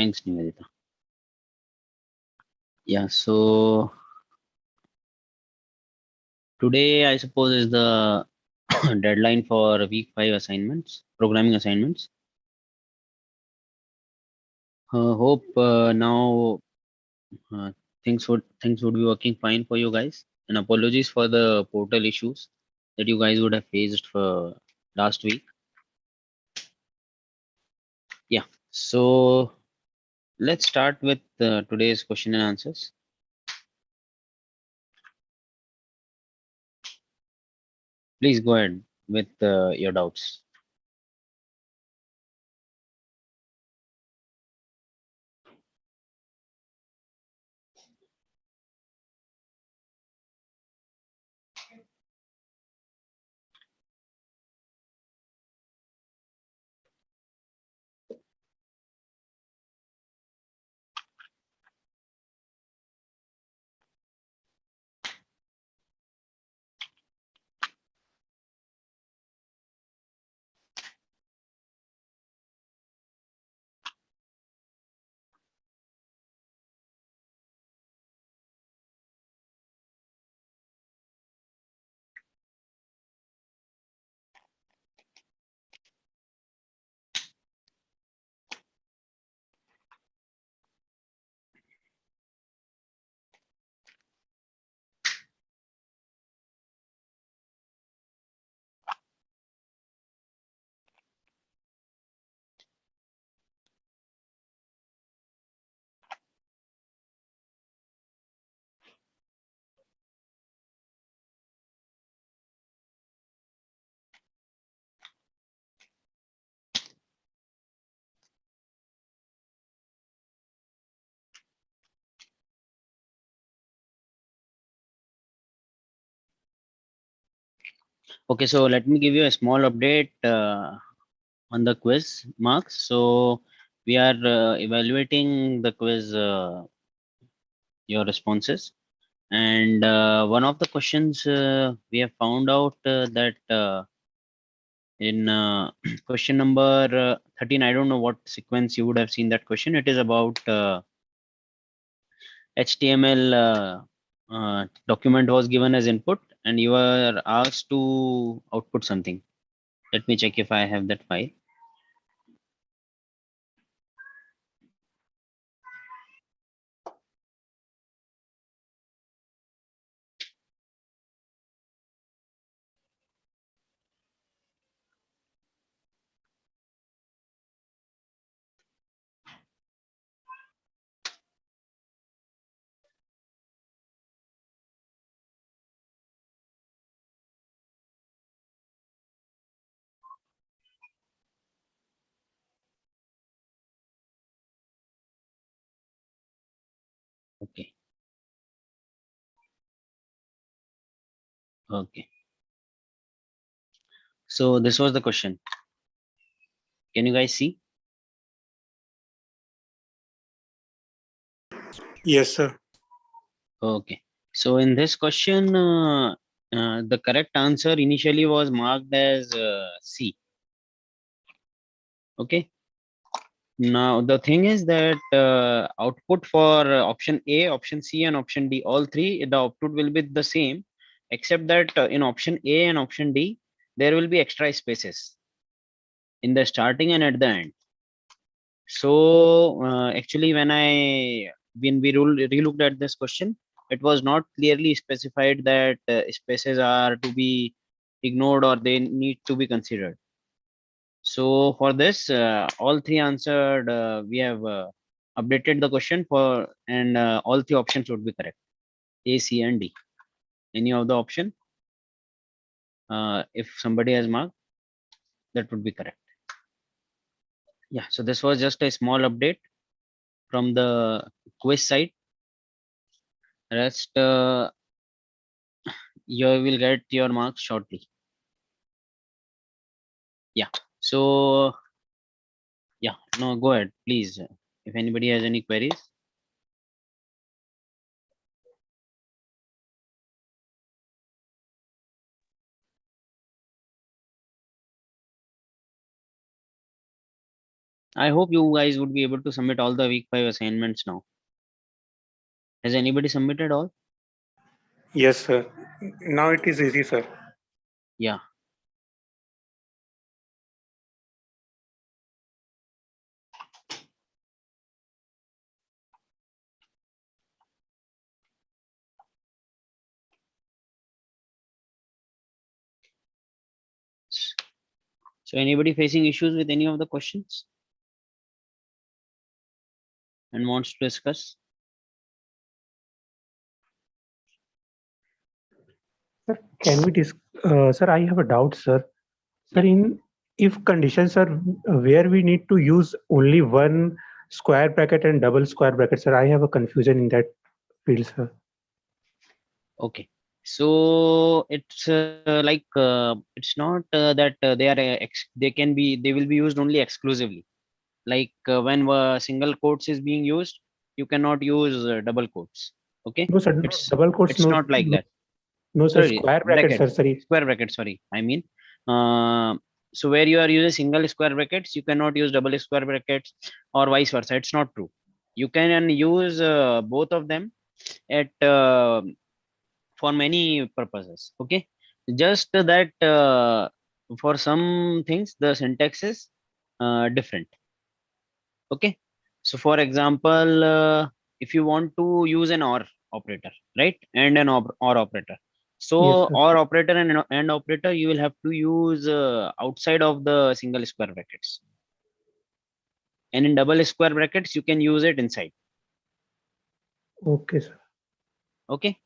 Thanks, Nivedita. Yeah, so today I suppose is the deadline for week 5 assignments, programming assignments. Hope now uh, things would be working fine for you guys. And apologies for the portal issues that you guys would have faced for last week. Yeah, so let's start with today's question and answers. Please go ahead with your doubts. Okay, so let me give you a small update on the quiz marks. So we are evaluating the quiz, your responses. And one of the questions we have found out that in question number 13, I don't know what sequence you would have seen that question. It is about HTML document was given as input and you are asked to output something. Let me check if I have that file. Okay. Okay. So this was the question. Can you guys see? Yes, sir. Okay. So in this question, the correct answer initially was marked as C. Okay. Now the thing is that output for option A, option C, and option D, all three, the output will be the same, except that in option A and option D, there will be extra spaces in the starting and at the end. So actually, when we relooked at this question, it was not clearly specified that spaces are to be ignored or they need to be considered. So for this, all three answered. We have updated the question for, and all three options would be correct. A, C, and D. Any of the option, if somebody has marked, that would be correct. Yeah. So this was just a small update from the quiz side. Rest, you will get your marks shortly. Yeah. So yeah, no, go ahead, please. If anybody has any queries. I hope you guys would be able to submit all the week 5 assignments now. Has anybody submitted all? Yes, sir. Now it is easy, sir. Yeah. So anybody facing issues with any of the questions and wants to discuss? Sir, can we sir, I have a doubt, sir. Sir, Yeah. in if conditions are where we need to use only one square bracket and double square bracket, sir, I have a confusion in that field, sir. Okay. So it's it's not that they are they can be they will be used only exclusively. Like when single quotes is being used, you cannot use double quotes. Okay. No, sir, It's double quotes, it's no, not like no, that. no, sir, Sorry, square bracket, sir, brackets, sorry. square brackets. Sorry, I mean, uh, so where you are using single square brackets, you cannot use double square brackets or vice versa. It's not true. You can use both of them at for many purposes. Okay, just that for some things the syntax is different. Okay, so for example, if you want to use an or operator, right, and an or operator, so Yes, sir. or operator and and operator you will have to use outside of the single square brackets, and in double square brackets you can use it inside. Okay, sir. Okay.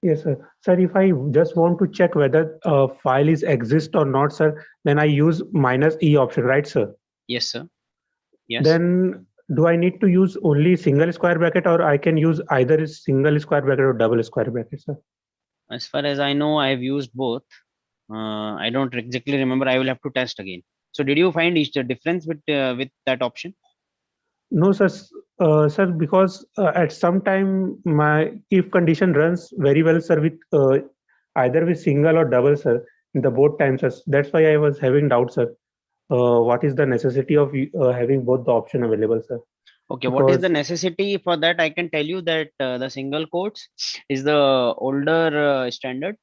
Yes, sir. Sir, if I just want to check whether a file is exist or not, sir, then I use minus E option, right, sir? Yes, sir. Yes. Then do I need to use only single square bracket or I can use either single square bracket or double square bracket, sir? As far as I know, I've used both. I don't exactly remember. I will have to test again. So did you find each the difference with that option? No, sir. Sir, because at some time my if condition runs very well, sir, with either with single or double, sir, in the both times, sir. That's why I was having doubts, sir. What is the necessity of having both the option available, sir? Okay, what is the Because necessity for that? I can tell you that the single quotes is the older standard,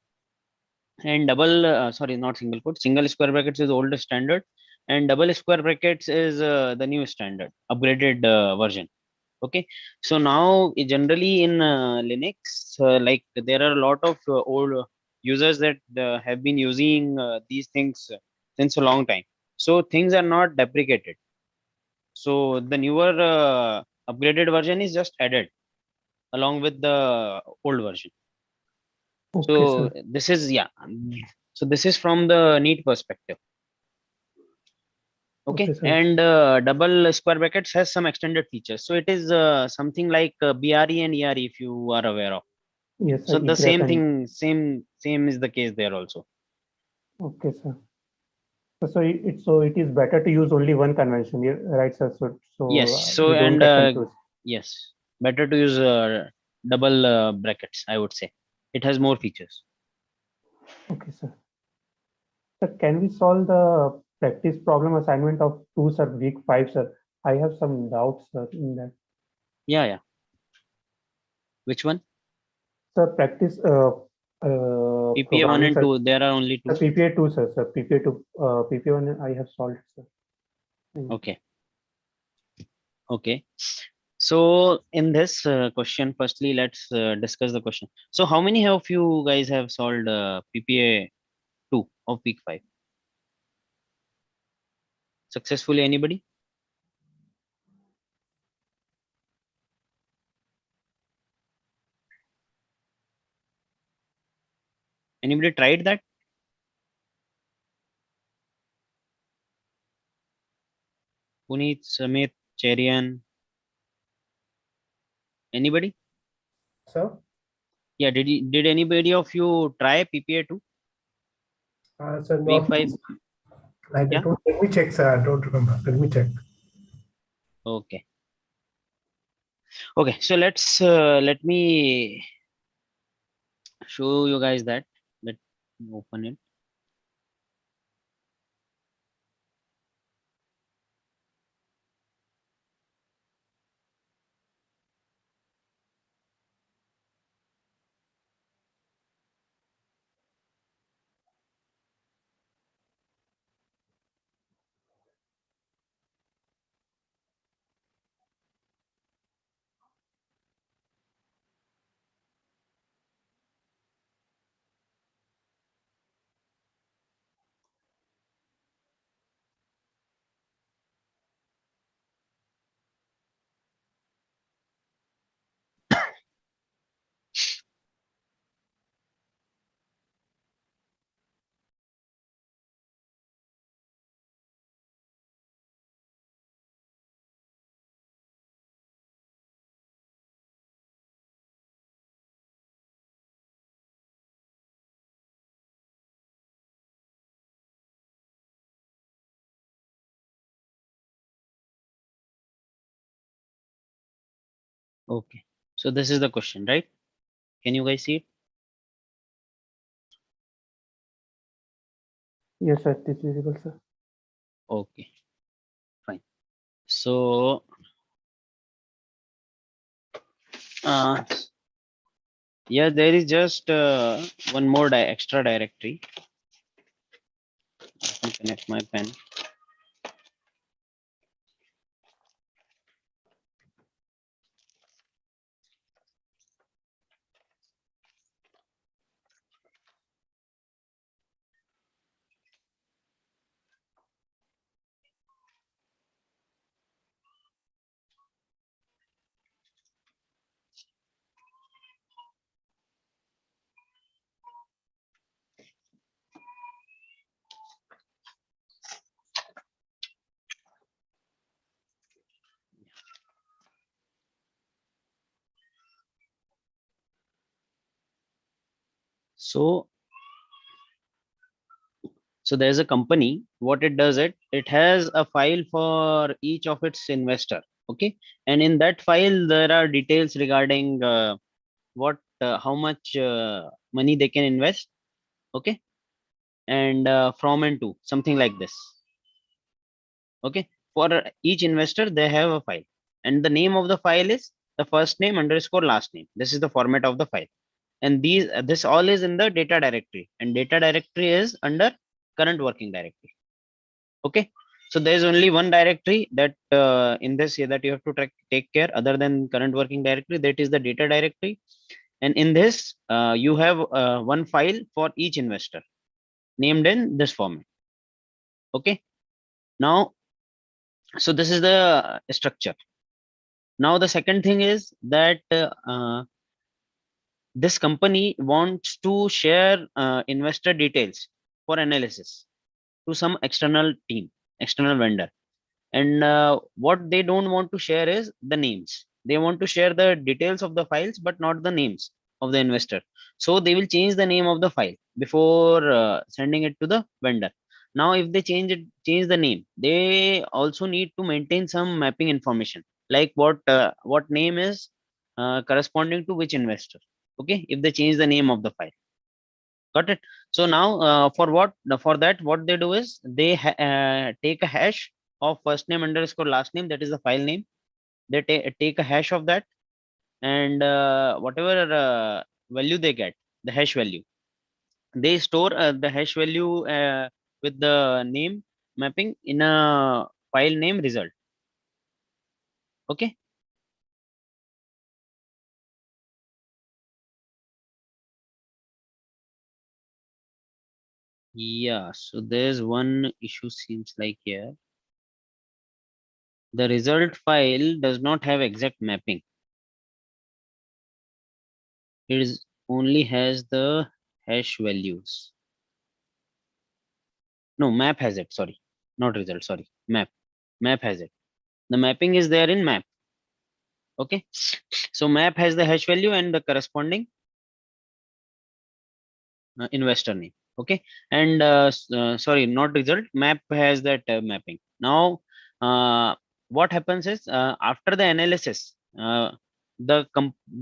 and double sorry, not single quotes, single square brackets is older standard, and double square brackets is the new standard, upgraded version. Okay, so now generally in Linux, like there are a lot of old users that have been using these things since a long time. So things are not deprecated. So the newer upgraded version is just added along with the old version. okay, So sir. this is, yeah. So this is from the neat perspective. Okay, Okay, sir. and double square brackets has some extended features. So it is something like BRE and ERE, if you are aware of. Yes, sir. So the egrep same and thing, same is the case there also. okay, sir. So it is better to use only one convention, yeah, right, sir? So Yes. So we don't and get confused. yes, better to use double brackets, I would say. It has more features. Okay, sir. Sir, can we solve the practice problem assignment of two, sir, week five, sir? I have some doubts, sir, in that. Yeah, yeah. Which one? Sir, practice PPA one programming, and sir. two. There are only Sir, two. PPA two, sir. Sir, PPA two. PPA one, I have solved, sir. Okay. Okay. So in this question, firstly, let's discuss the question. So how many of you guys have solved PPA 2 of week 5 successfully? Anybody? Anybody tried that? Puneet, Samit, Cherian, anybody? So, Yeah, did anybody of you try PPA 2 sir, week not 5? I Yeah. don't. Let me check, sir. I don't remember. Let me check. Okay. Okay. So let me show you guys that. Let me open it. Okay. So this is the question, right? Can you guys see it? Yes, sir. It is visible, sir. Okay, fine. So, yeah, there is just one more extra directory. Let me connect my pen. So, there's a company. What it does, it has a file for each of its investor. Okay, and in that file there are details regarding what how much money they can invest. Okay, and from and to something like this. Okay, for each investor they have a file, and the name of the file is the first name underscore last name. This is the format of the file, and this all is in the data directory, and data directory is under current working directory. Okay, so there is only one directory that in this here that you have to take care other than current working directory, that is the data directory. And in this you have one file for each investor named in this format. Okay, now so this is the structure. Now the second thing is that this company wants to share investor details for analysis to some external team, external vendor. And what they don't want to share is the names. They want to share the details of the files, but not the names of the investor. So they will change the name of the file before sending it to the vendor. Now, if they change the name, they also need to maintain some mapping information, like what name is corresponding to which investor. Okay, if they change the name of the file. Got it. So now for that what they do is they take a hash of first name underscore last name, that is the file name. They take a hash of that, and whatever value they get, the hash value, they store the hash value with the name mapping in a file name result. Okay, yeah, so there's one issue seems like here. The result file does not have exact mapping. It is only has the hash values. No, map has it. Sorry, not result. Sorry, map. Map has it. The mapping is there in map. Okay, so map has the hash value and the corresponding investor name. Okay, and sorry, not result. Map has that mapping. Now, what happens is after the analysis, the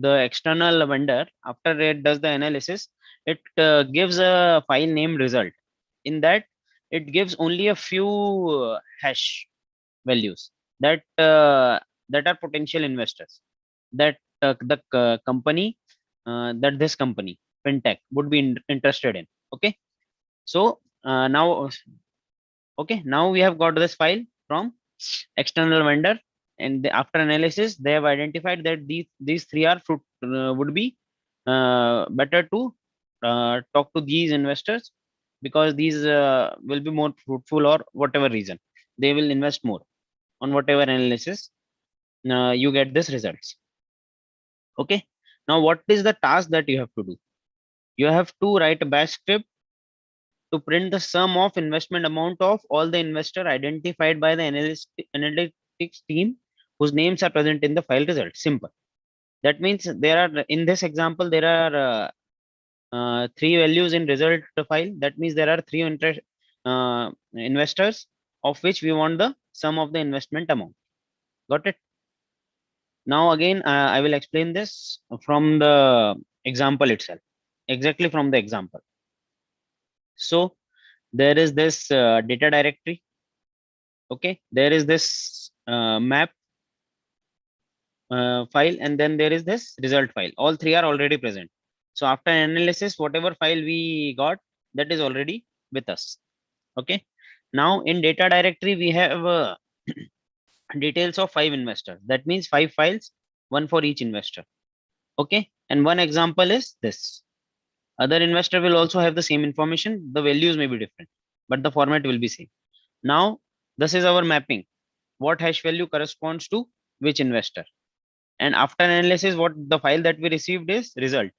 external vendor, after it does the analysis, it gives a file name result. In that, it gives only a few hash values that that are potential investors, that the company that this company fintech would be interested in. Okay, so now okay, now we have got this file from external vendor, and after analysis they have identified that these three are would be better to talk to these investors, because these will be more fruitful, or whatever reason they will invest more on whatever analysis you get this results. Okay, now what is the task that you have to do? You have to write a bash script to print the sum of investment amount of all the investor identified by the analytics team whose names are present in the file result. Simple. That means there are, in this example, there are three values in result file. That means there are three investors, of which we want the sum of the investment amount. Got it? Now again, I will explain this from the example itself, exactly from the example. So there is this data directory. Okay, there is this map file, and then there is this result file. All three are already present. So after analysis, whatever file we got, that is already with us. Okay. Now in data directory, we have details of 5 investors. That means 5 files, one for each investor. Okay. And one example is this. Other investor will also have the same information. The values may be different, but the format will be same. Now, this is our mapping. What hash value corresponds to which investor? And after analysis, what the file that we received is result.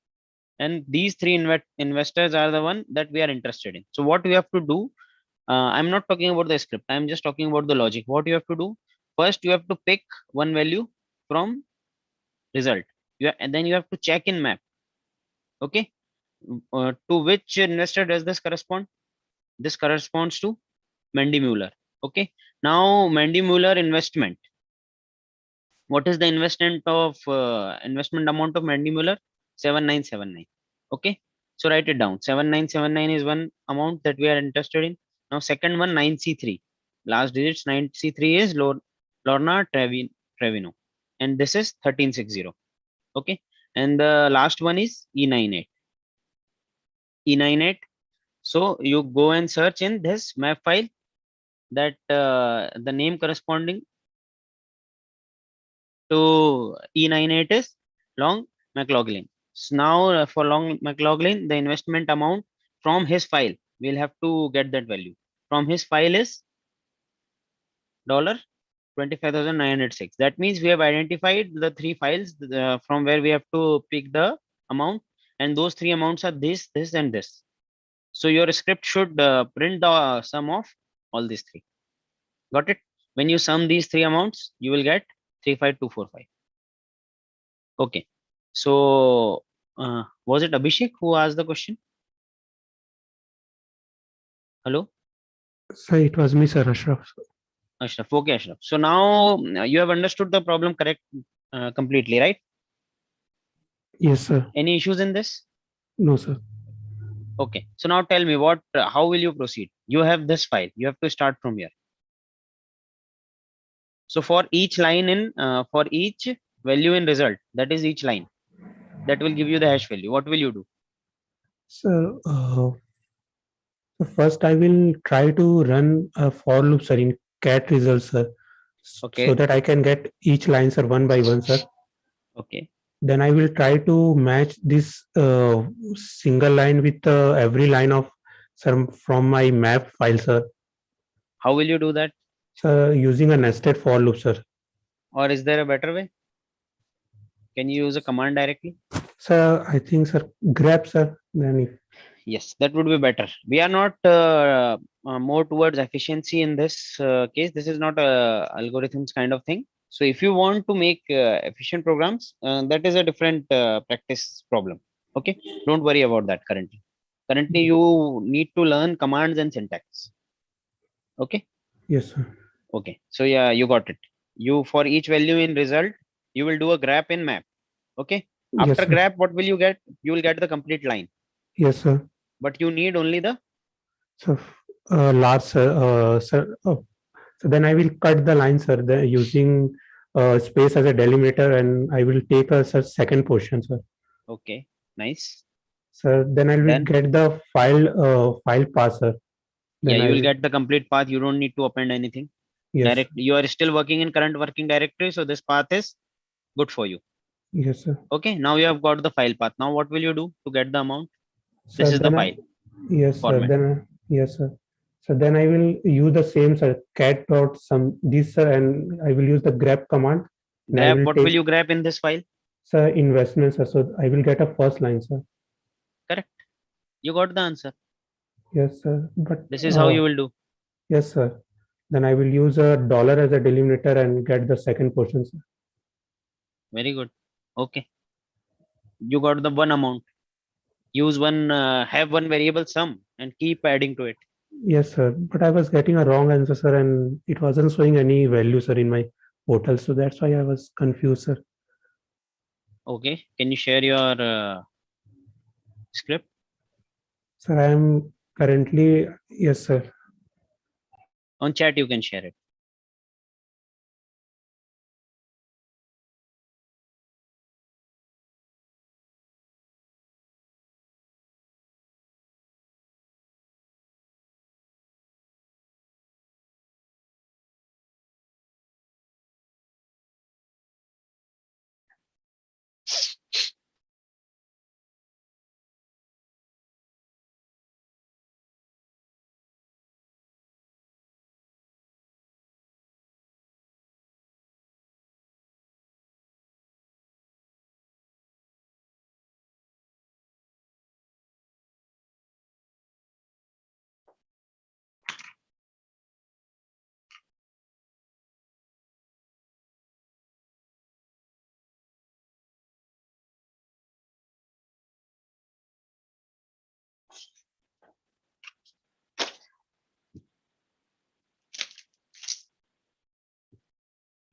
And these three investors are the one that we are interested in. So what we have to do, I'm not talking about the script. I'm just talking about the logic. What you have to do, first you have to pick one value from result. And then you have to check in map. Okay. To which investor does this correspond? This corresponds to Mandy Mueller. Okay. Now Mandy Mueller investment. What is the investment amount of Mandy Mueller? 7979. Okay. So write it down. 7979 is one amount that we are interested in. Now second one, 9C3. Last digits 9C3 is Lorna Trevino. And this is 1360. Okay. And the last one is E98. E98. So you go and search in this map file that the name corresponding to E98 is Long McLaughlin. So now for Long McLaughlin, the investment amount from his file, we'll have to get that value. From his file is $25,906. That means we have identified the 3 files from where we have to pick the amount, and those 3 amounts are this, this, and this. So your script should print the sum of all these 3. Got it? When you sum these 3 amounts, you will get 35245. Okay. So was it Abhishek who asked the question? Hello? So it was me, sir, Ashraf. Ashraf. Okay, Ashraf. So now you have understood the problem completely, right? Yes, sir. Any issues in this? No, sir. Okay. So now tell me how will you proceed? You have this file. You have to start from here. So for each line for each value in result, that is each line that will give you the hash value. What will you do? So first I will try to run a for loop, sir, in cat results, sir. Okay. So that I can get each line, sir, one by one, sir. Okay. Then I will try to match this single line with every line of from my map file, sir. How will you do that? Sir, using a nested for loop, sir. Or is there a better way? Can you use a command directly? Sir, I think, sir, grep, sir. Then if Yes, that would be better. We are not more towards efficiency in this case. This is not a algorithms kind of thing. So if you want to make efficient programs, that is a different practice problem. Okay, don't worry about that currently. Currently, you need to learn commands and syntax. Okay. yes, sir. Okay. So yeah, you got it. You for each value in result, you will do a grep in map. Okay. Yes, After sir. grep, what will you get? You will get the complete line. Yes, sir. But you need only the So large, sir. So then I will cut the line, sir, using space as a delimiter, and I will take a second portion, sir. okay. Nice. So then I will Then get the file path, sir. yeah, Then you I will get the complete path. You don't need to append anything. yes, You are still working in current working directory, so this path is good for you. yes, sir. Okay. Now you have got the file path. Now what will you do to get the amount? So This is the then file yes, sir. format. Then yes, sir. So then I will use the same, sir, cat dot sum this, sir, and I will use the grep command. And I Grab. What take, will you grab in this file? sir, investments, sir. So I will get a first line, sir. Correct. You got the answer. Yes, sir. But This is how you will do. yes, sir. Then I will use a dollar as a delimiter and get the second portion, sir. Very good. Okay. You got the one amount. Use one, have one variable sum and keep adding to it. Yes, sir. But I was getting a wrong answer, sir, and it wasn't showing any value, sir, in my portal. So that's why I was confused, sir. Okay, can you share your script? Sir, I am currently, yes, sir. On chat, you can share it.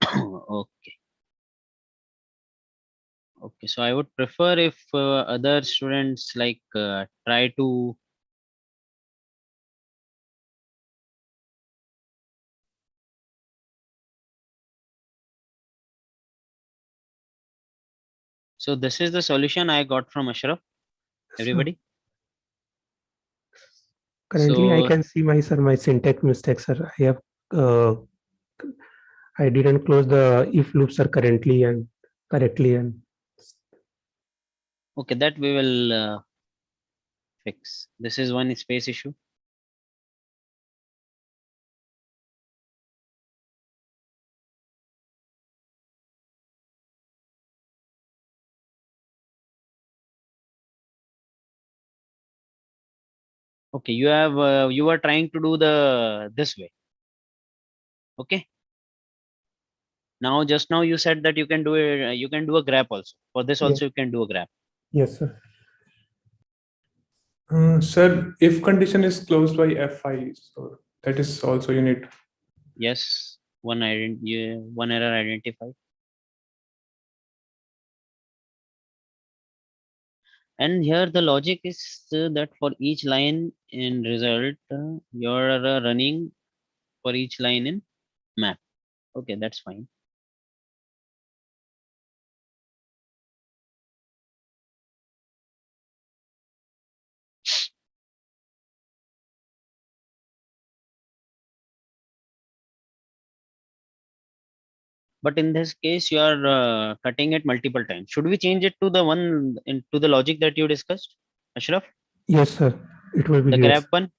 Okay. Okay, so I would prefer if other students like try to. So this is the solution I got from Ashraf. So Everybody. currently, I So can see my syntax mistake, sir. Uh, I didn't close the if loop, sir, currently and correctly. And okay, that we will fix. This is one space issue. Okay, you were trying to do the this way. Okay. Now just now you said that you can do it. You can do a grep also. For this yeah, also you can do a grep. yes, sir. Sir, if condition is closed by Fi, so that is also you need. Yes. One one error identified. And here the logic is that for each line in result, you're running for each line in map. Okay, that's fine. But in this case, you are cutting it multiple times. Should we change it to the one into the logic that you discussed, Ashraf? Yes, sir. It will be The great. grab one.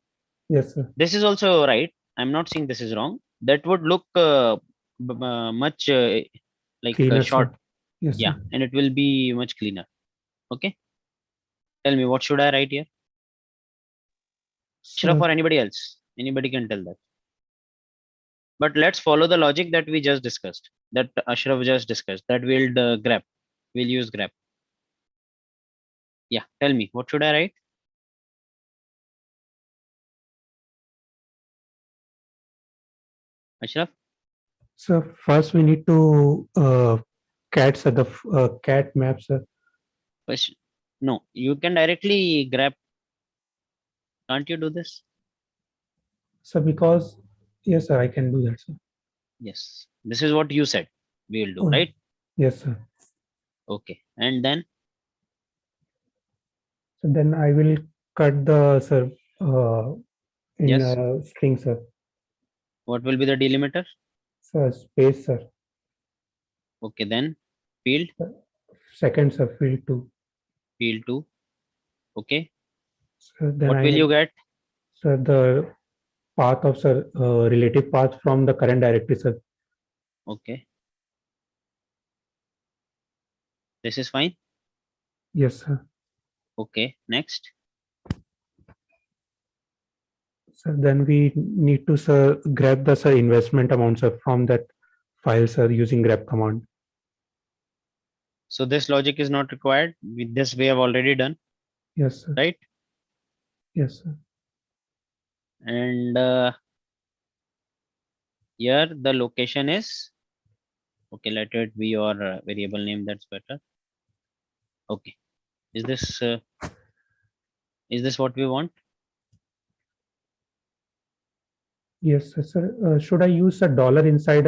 Yes, sir. This is also right. I'm not saying this is wrong. That would look much like Cleaner, short. sir. Yes, Yeah, sir. and it will be much cleaner. Okay. Tell me, what should I write here? Ashraf So, or anybody else? Anybody can tell that. But let's follow the logic that we just discussed, that Ashraf just discussed, that we'll grep. We'll use grep. Yeah, tell me, what should I write? Ashraf? so first we need to cat map, sir. First, no, you can directly grep. Can't you do this? So because yes, sir, I can do that, sir. Yes. This is what you said we will do, Oh, right? yes, sir. Okay. And then, So then I will cut the sir in yes, string, sir. what will be the delimiter? So space, sir. Okay, then field, Second, sir, field two. field 2. Okay. So then What I will you will, get? sir, the path of sir relative path from the current directory, sir. Okay. This is fine. Yes, sir. Okay. Next. So then we need to sir grab the sir investment amount, sir, from that file, sir, using grab command. So this logic is not required. With this we have already done, Yes, sir. right? Yes, sir. And here the location is, okay, let it be your variable name. That's better. Okay. Is this what we want? Yes, sir. Should I use a dollar inside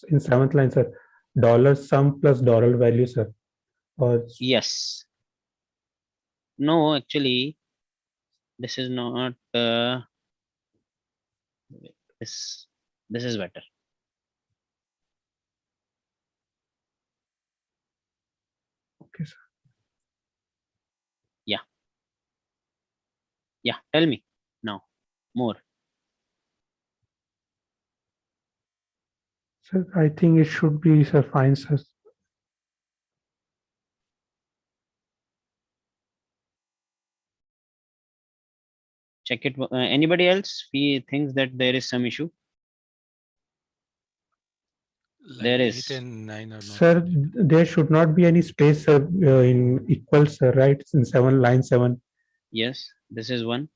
in seventh line, sir? Dollar sum plus dollar value, sir. Or Yes. No, actually, this is not. This is better. okay, sir. Yeah. Tell me now more. Sir, I think it should be, sir. Fine, sir. Check it. Anybody else? He thinks that there is some issue. There Line is. 8 and 9 are not Sir, needed. there should not be any space, sir, in equals, sir, right? In line 7. Yes. This is one.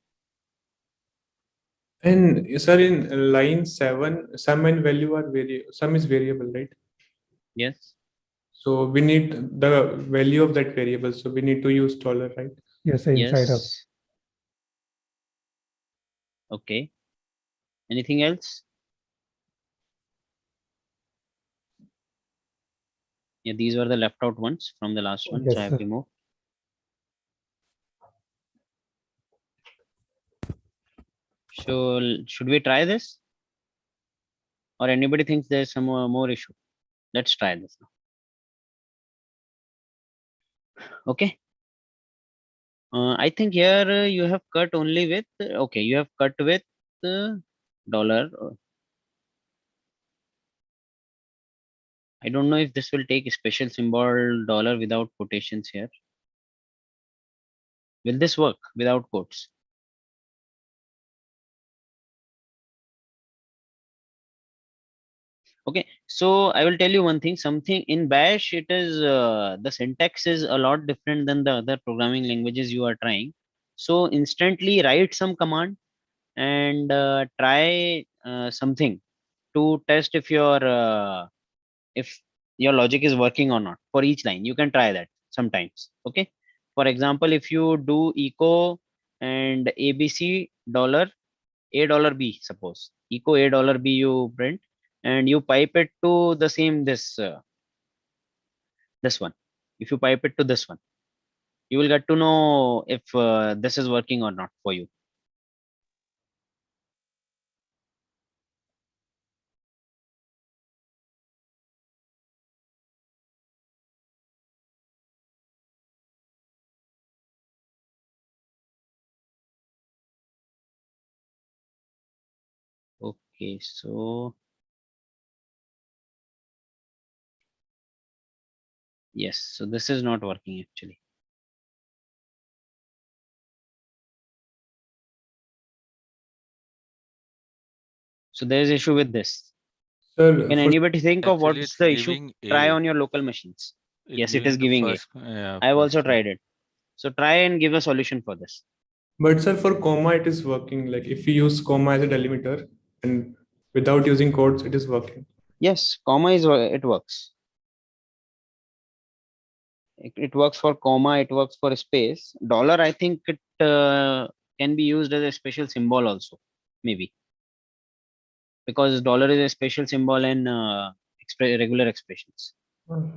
And sir, in line 7, sum and value are sum is variable, right? Yes. So we need the value of that variable. So we need to use dollar, right? Yes, sir, inside of. Yes. Okay. Anything else? Yeah, these were the left out ones from the last one. Yes, So I have sir. removed. So should we try this? Or anybody thinks there's some more issue? Let's try this now. Okay. I think here you have cut only with, okay, you have cut with dollar. I don't know if this will take a special symbol dollar without quotations here. Will this work without quotes? Okay, so I will tell you one thing, something in Bash, it is the syntax is a lot different than the other programming languages you are trying. So instantly write some command and try something to test if your logic is working or not for each line. You can try that sometimes. Okay. For example, if you do echo and ABC dollar $A$B, suppose echo $A$B you print and you pipe it to the same this one. If you pipe it to this one, you will get to know if this is working or not for you. Okay, so yes, so this is not working actually. So there is issue with this. Sir, Can anybody think of Actually, what's it's the issue? giving Try A. on your local machines. Yes, it is the giving A. first, yeah, I have also first line. tried it. So try and give a solution for this. but sir, for comma, it is working. Like if we use comma as a delimiter and without using quotes, it is working. Yes, comma is it works. It works for comma, it works for space. Dollar, I think it can be used as a special symbol also, maybe. Because dollar is a special symbol in regular expressions.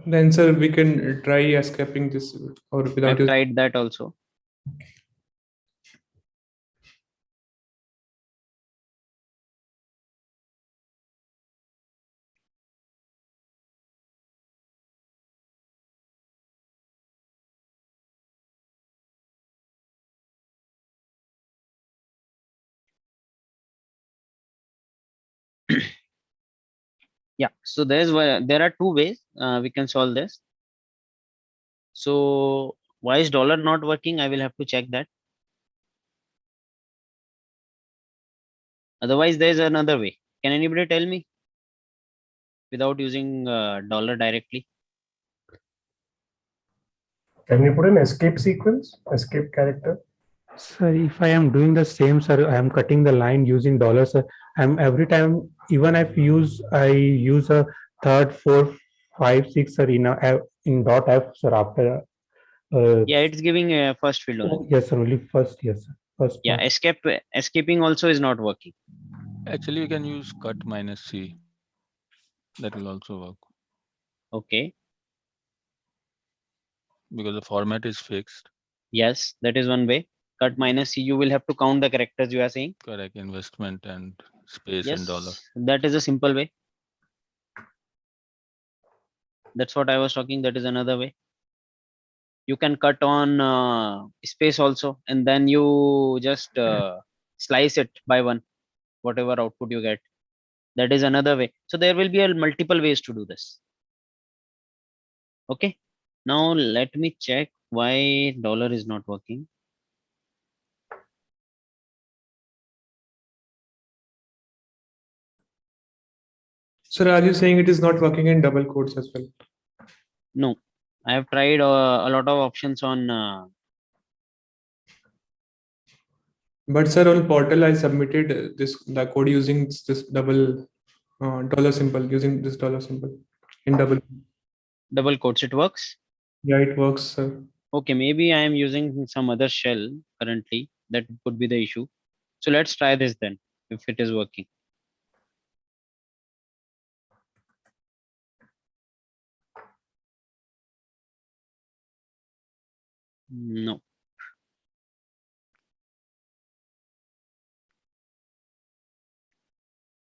Then sir, we can try escaping this or without I've using. tried that also. Yeah, so there are two ways we can solve this. So why is dollar not working? I will have to check that. Otherwise, there is another way. Can anybody tell me without using dollar directly? Can you put an escape sequence, escape character? Sir, if I am doing the same, sir, I am cutting the line using dollars, sir. I'm every time, even if I use a third, fourth, five, six, sir, in dot F, sir, after Yeah, it's giving a first field only. oh, yes, sir. Only first, yes, sir. First Yeah, part. escaping also is not working. Actually, you can use cut minus C. That will also work Okay. because the format is fixed. Yes, that is one way. Cut minus C, you will have to count the characters you are saying. Correct. Investment and space and dollar. Yes, that is a simple way. That's what I was talking. That is another way. You can cut on space also, and then you just slice it by one, whatever output you get. That is another way. So there will be a multiple ways to do this. Okay. Now let me check why dollar is not working. Sir, are you saying it is not working in double quotes as well? No, I have tried a lot of options on. But sir, on portal I submitted the code using this double dollar symbol, using this dollar symbol in Double quotes. It works. Yeah, it works, sir. Okay, maybe I am using some other shell currently. That could be the issue. So let's try this then, if it is working. No.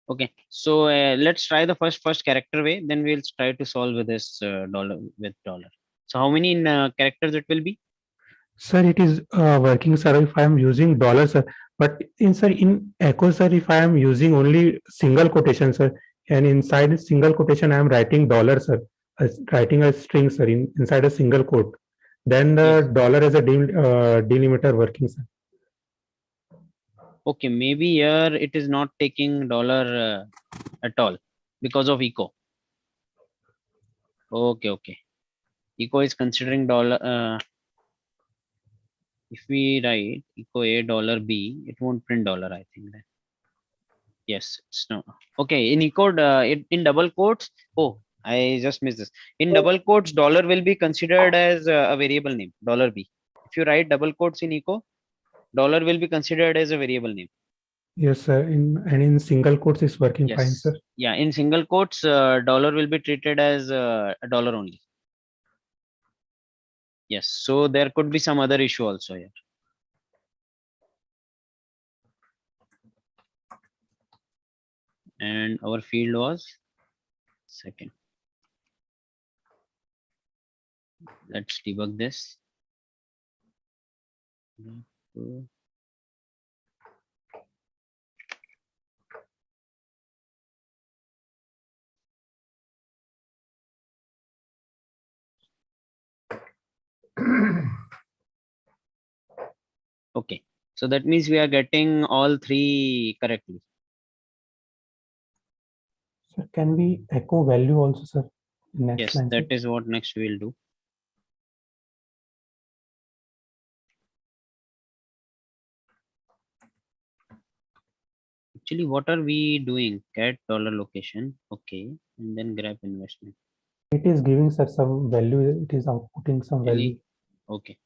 Okay, so let's try the first character way. Then we'll try to solve with this dollar with dollar. So how many characters it will be? Sir, it is working, sir, if I am using dollar, sir. But in Echo, sir, if I am using only single quotation, sir, and inside single quotation, I am writing dollar, sir, writing a string, sir, inside a single quote. Then the Yes. dollar as a delimiter working, sir. Okay, maybe here it is not taking dollar at all because of echo. Okay. Echo is considering dollar. If we write echo a dollar b, it won't print dollar, I think. Then. Yes, it's no. Okay, in echo, in double quotes. Oh, I just missed this. In double quotes, dollar will be considered as a variable name, dollar b. If you write double quotes in echo, dollar will be considered as a variable name. Yes, sir. In single quotes, it's working fine, Yes. sir. Yeah, in single quotes, dollar will be treated as a dollar only. Yes, so there could be some other issue also here. And our field was second. Let's debug this. Okay, so that means we are getting all three correctly. Sir, can we echo value also, sir? Next Yes, line, that sir. is what next we will do. Actually, what are we doing? Cat dollar location. Okay, and then grab investment. It is giving, sir, some value. It is outputting some value. Really? Okay.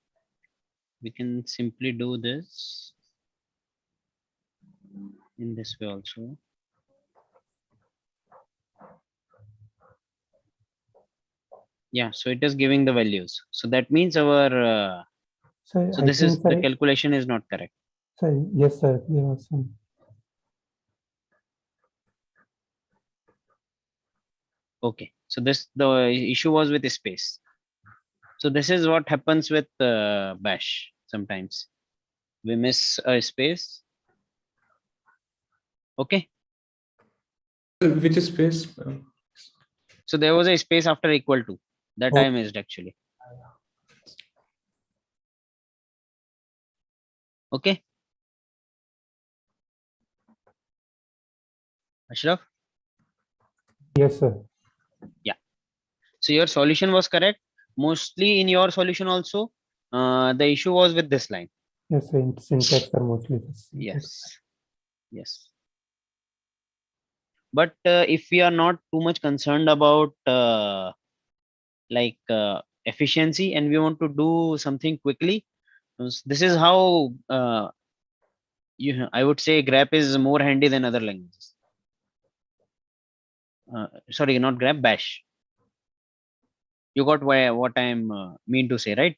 We can simply do this in this way also. Yeah, so it is giving the values. So that means our Sir, so I this is think, the sir, calculation is not correct. sir, yes, sir. There was some. Okay, so this the issue was with space. So this is what happens with bash sometimes. We miss a space. Okay, Which is space? so there was a space after equal to that I missed actually. Okay, Ashraf. Yes, sir. So your solution was correct. Mostly in your solution also, the issue was with this line. Yes, sir. In syntax are mostly the syntax. Yes. But if we are not too much concerned about like efficiency and we want to do something quickly, this is how I would say grep is more handy than other languages. Sorry, not grep, bash. You got what I'm mean to say, right?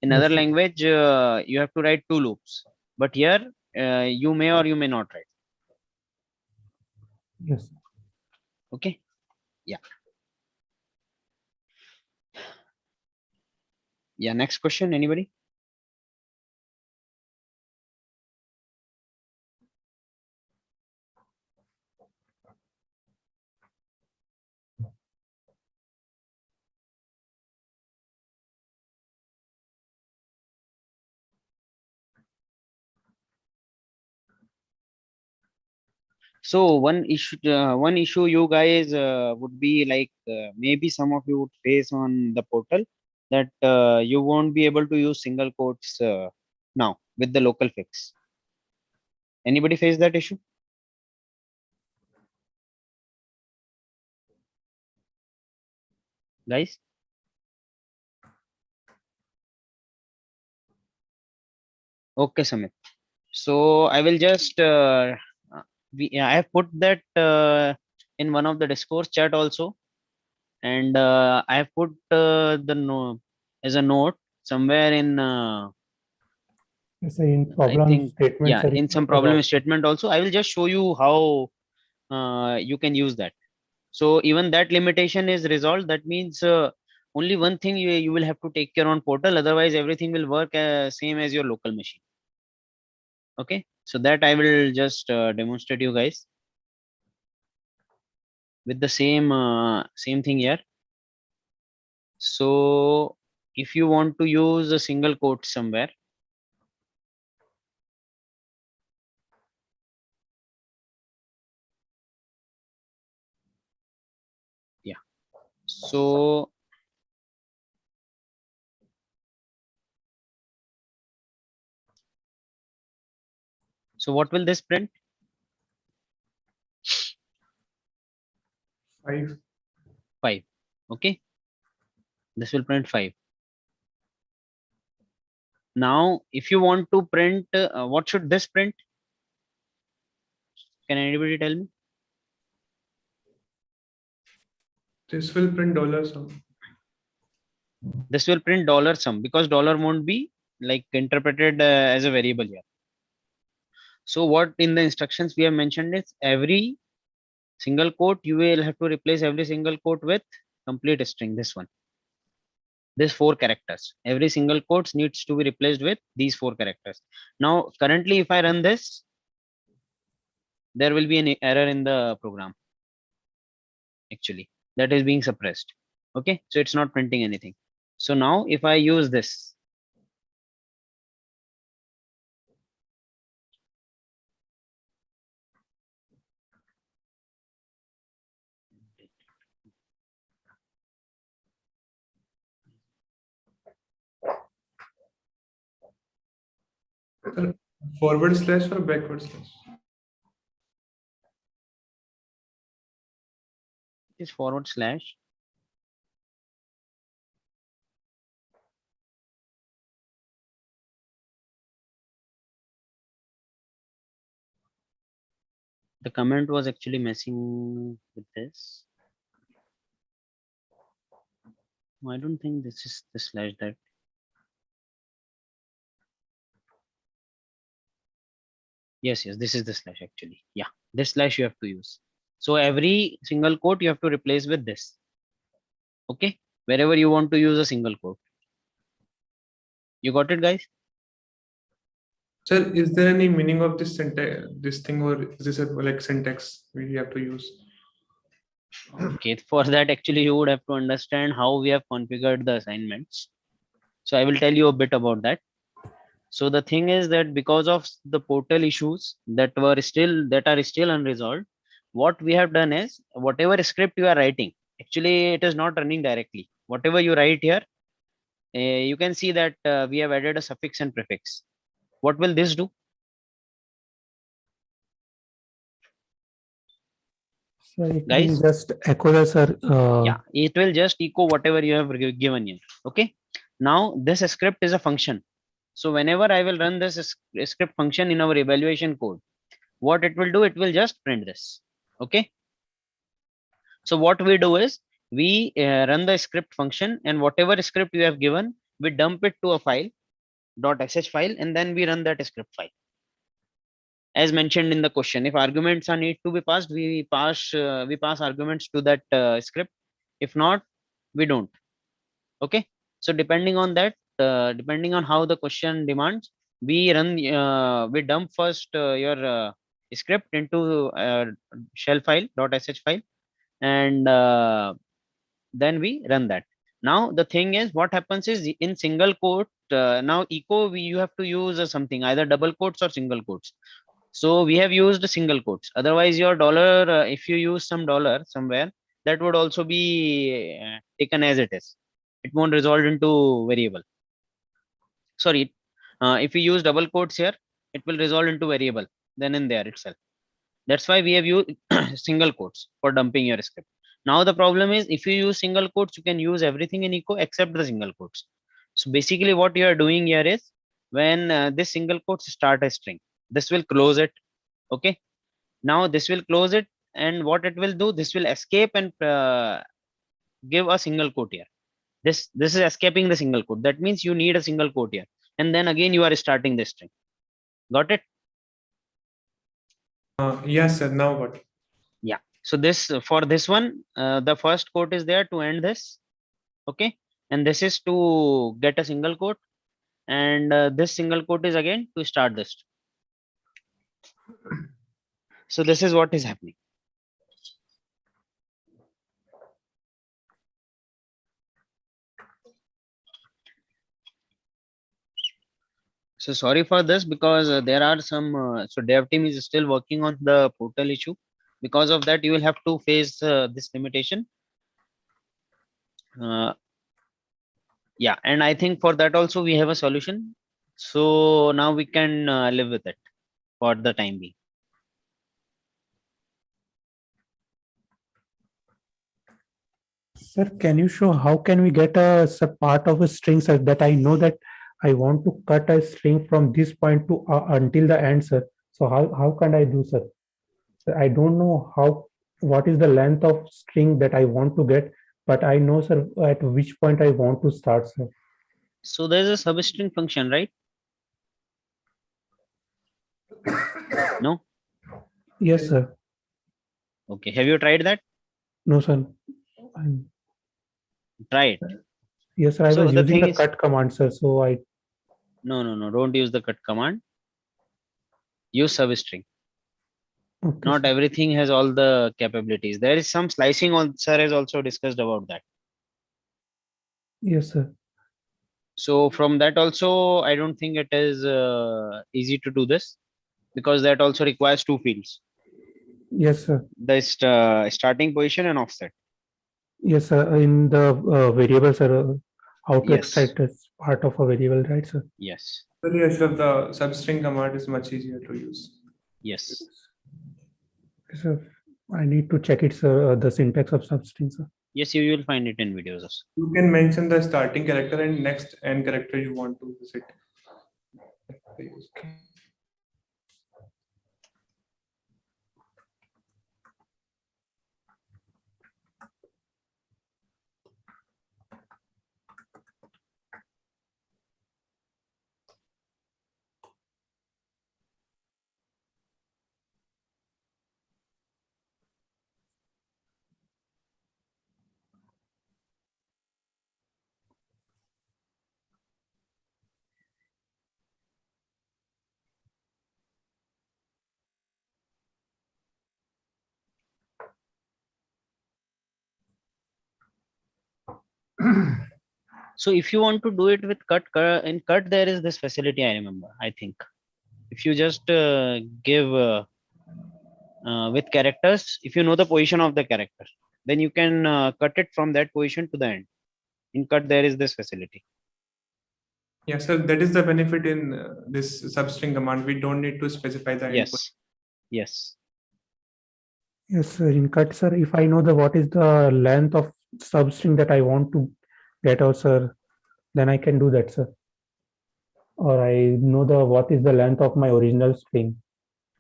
In Yes, other sir. language, you have to write 2 loops, but here you may or you may not write. Yes. Okay. Yeah. Yeah. Next question. Anybody? So one issue you guys would be like maybe some of you would face on the portal that you won't be able to use single quotes now with the local fix. Anybody face that issue? Guys? Okay, Samit. So I will just I have put that in one of the Discourse chat also, and I have put the no as a note somewhere in Yes, sir, in I problem think, statement, yeah, sir, in some it was problem also. statement also. I will just show you how you can use that. So even that limitation is resolved. That means only one thing you will have to take care on portal. Otherwise, everything will work same as your local machine. Okay. So that I will just demonstrate you guys with the same thing here. So if you want to use a single quote somewhere, yeah. So what will this print? 5. 5. Okay. This will print 5. Now, if you want to print, what should this print? Can anybody tell me? This will print dollar sum. This will print dollar sum because dollar won't be like interpreted as a variable here. So what in the instructions we have mentioned is every single quote you will have to replace every single quote with complete string. This one, this 4 characters. Every single quotes needs to be replaced with these 4 characters. Now, currently, if I run this, there will be an error in the program. Actually, that is being suppressed. Okay, so it's not printing anything. So now, if I use this, Forward slash or backward slash? this forward slash. The comment was actually messing with this. I don't think this is the slash that. Yes, this is the slash actually. Yeah, this slash you have to use. So every single quote you have to replace with this. Okay, wherever you want to use a single quote. You got it, guys? Sir, is there any meaning of this syntax, this thing, or is this a, like syntax we have to use? Okay, for that actually you would have to understand how we have configured the assignments. So I will tell you a bit about that. So the thing is that because of the portal issues that are still unresolved, what we have done is whatever script you are writing, actually it is not running directly. Whatever you write here, you can see that we have added a suffix and prefix. What will this do? So it Guys? will just echo the sir. Yeah, it will just echo whatever you have given here. Okay. Now this script is a function. So whenever I will run this script function in our evaluation code, what it will do, it will just print this. Okay. So what we do is we run the script function, and whatever script you have given, we dump it to a file .sh file, and then we run that script file. As mentioned in the question, if arguments are need to be passed, we pass arguments to that script. If not, we don't. Okay. So depending on that, depending on how the question demands, we dump first your script into shell file .sh file, and then we run that. Now the thing is, what happens is in single quote, now echo you have to use something, either double quotes or single quotes. So we have used single quotes. Otherwise your dollar, if you use some dollar somewhere, that would also be taken as it is. It won't resolve into variable. Sorry, if we use double quotes here, it will resolve into variable then in there itself. That's why we have used single quotes for dumping your script. Now the problem is, if you use single quotes, you can use everything in echo except the single quotes. So basically what you are doing here is, when this single quotes start a string, this will close it. Okay. Now this will close it, and what it will do, this will escape and give a single quote here. This is escaping the single quote. That means you need a single quote here, and then again you are starting this string. Got it? Yes, sir. Now what? Yeah. So this, for this one, the first quote is there to end this. Okay. And this is to get a single quote, and this single quote is again to start this. So this is what is happening. So sorry for this, because there are some, so dev team is still working on the portal issue. Because of that, you will have to face this limitation. Yeah, and I think for that also we have a solution. So now we can live with it for the time being. Sir, can you show how can we get a part of a string such that I know that I want to cut a string from this point to until the end, sir? So how can I do, sir? I don't know what is the length of string that I want to get, but I know, sir, at which point I want to start, sir. So there's a substring function, right? No? Yes, sir. Okay. Have you tried that? No, sir. Try it. Yes, sir. I So was the using thing the is- cut command, sir. So No. Don't use the cut command. Use substring. okay, Not sir. everything has all the capabilities. There is some slicing on, sir has also discussed about that. Yes, sir. So from that also, I don't think it is easy to do this, because that also requires two fields, Yes, sir. the starting position and offset. Yes, sir. In the variable, sir, how to Yes. extract as part of a variable, right, sir? Yes. Really, Ashraf, the substring command is much easier to use. Yes. Yes, sir. I need to check it, sir. The syntax of substring, sir. Yes, you will find it in videos also. You can mention the starting character and next end character you want to visit. So if you want to do it with cut, in cut there is this facility, I remember, I think. If you just give with characters, if you know the position of the character, then you can cut it from that position to the end. In cut there is this facility. Yeah, so that is the benefit in this substring command. We don't need to specify the input. Yes. Yes. Yes, sir. In cut, sir, if I know the what is the length of substring that I want to get out, sir, then I can do that, sir. Or I know the what is the length of my original string.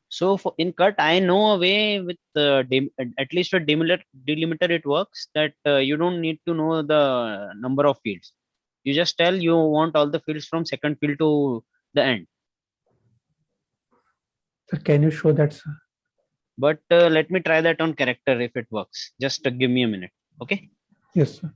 So for in cut, I know a way with at least with delimiter it works that you don't need to know the number of fields. You just tell you want all the fields from second field to the end. Sir, can you show that, sir? But let me try that on character if it works. Just give me a minute. Okay. Yes, sir.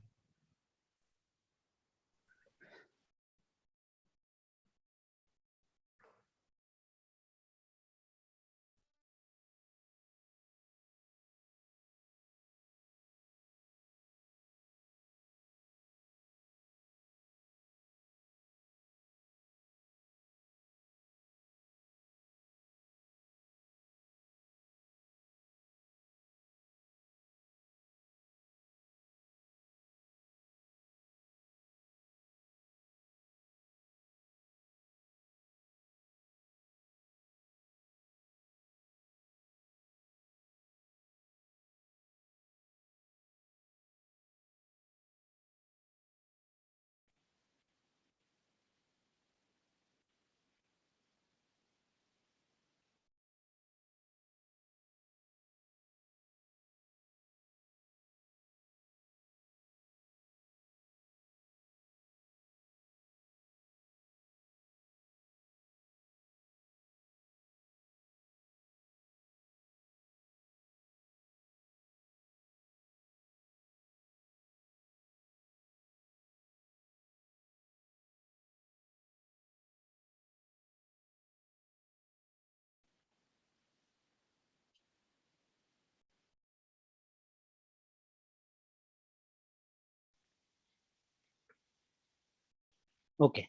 Okay.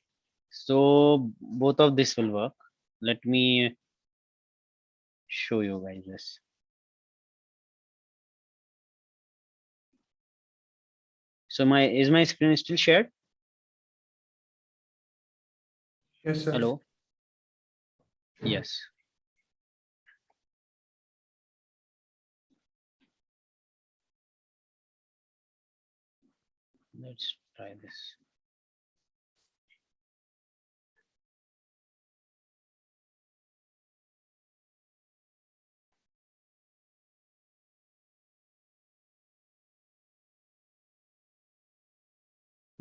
So both of this will work. Let me show you guys this. So is my screen still shared? Yes, sir. Hello. Yes. Let's try this.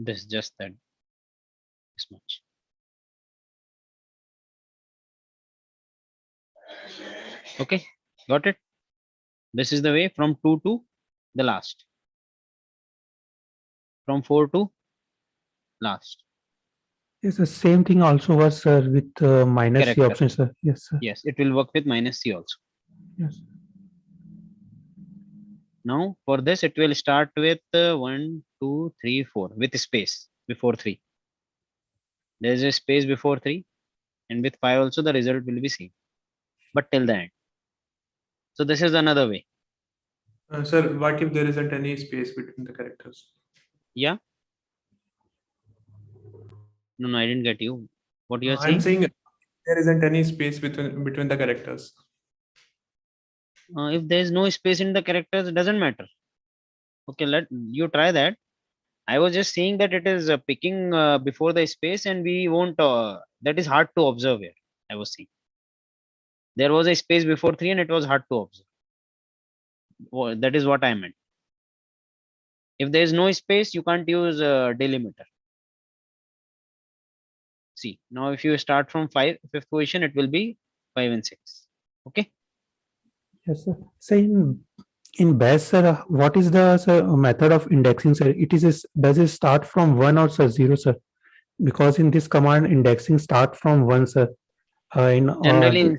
This just that this much. Okay, got it. This is the way from 2 to the last, from 4 to last. Yes, the same thing also was, sir, with minus C Character. option, sir. Yes, sir. Yes, it will work with minus C also. Yes. Now for this, it will start with 1, 2, 3, 4 with space before 3. There is a space before 3, and with 5 also the result will be same, but till the end. So this is another way. Sir, what if there isn't any space between the characters? Yeah. No, I didn't get you. What you are I'm saying? saying there isn't any space between the characters. If there is no space in the characters, it doesn't matter. Okay, let you try that. I was just saying that it is picking before the space, and we won't. That is hard to observe here. I was saying there was a space before 3, and it was hard to observe. That is what I meant. If there is no space, you can't use delimiter. See, now if you start from fifth position, it will be 5 and 6. Okay. Yes, sir. So in Bash, sir, what is the, sir, method of indexing, sir? Does it start from 1 or, sir, 0, sir? Because in this command, indexing start from 1, sir. Generally,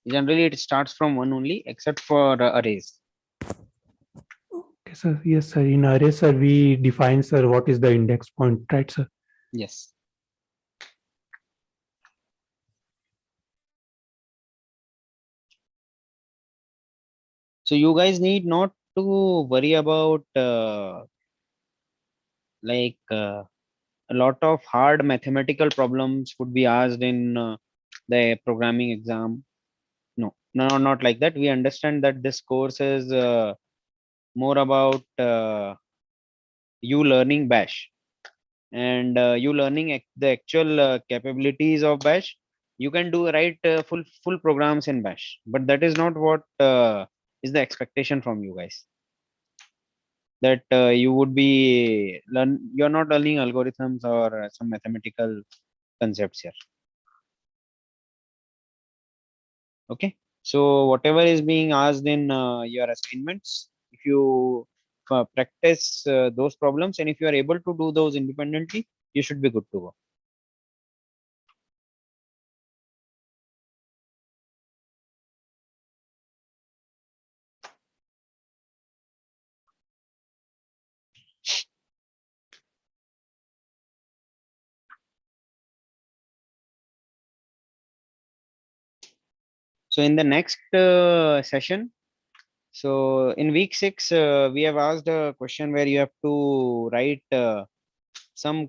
it starts from 1 only, except for arrays. Okay, sir. Yes, sir. In array, sir, we define, sir, what is the index point, right, sir? Yes. So you guys need not to worry about a lot of hard mathematical problems would be asked in the programming exam. No, No, not like that. We understand that this course is more about you learning Bash, and you learning the actual capabilities of Bash. You can do write full programs in Bash, but that is not what is the expectation from you guys. That you would be you're not learning algorithms or some mathematical concepts here. Okay, so whatever is being asked in your assignments, if you practice those problems, and if you are able to do those independently, you should be good to go. So in the next session, so in week 6, we have asked a question where you have to write some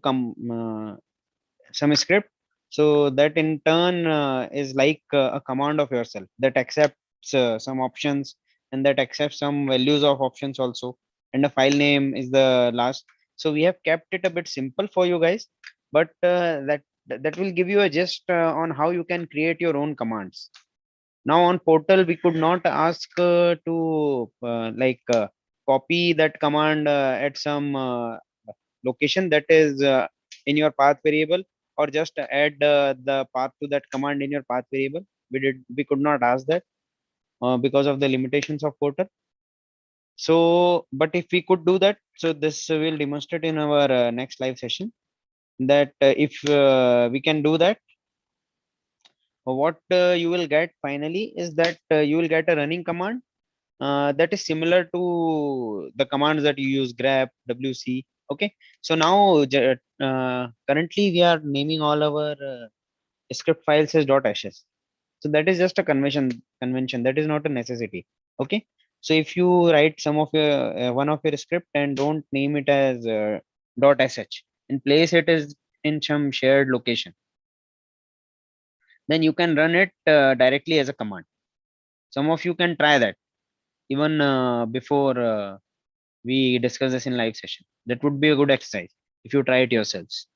some script. So that in turn is like a command of yourself that accepts some options, and that accepts some values of options also. And the file name is the last. So we have kept it a bit simple for you guys, but that will give you a gist on how you can create your own commands. Now on portal, we could not ask to copy that command at some location that is in your path variable, or just add the path to that command in your path variable. We could not ask that because of the limitations of portal. So, but if we could do that, so this will demonstrate in our next live session, that if we can do that, what you will get finally is that you will get a running command that is similar to the commands that you use, grep, wc. Okay, so now currently we are naming all our script files as .sh. So that is just a convention, that is not a necessity. Okay, so if you write some of your one of your script and don't name it as .sh and place it as in some shared location, then you can run it directly as a command. Some of you can try that even before we discuss this in live session. That would be a good exercise if you try it yourselves.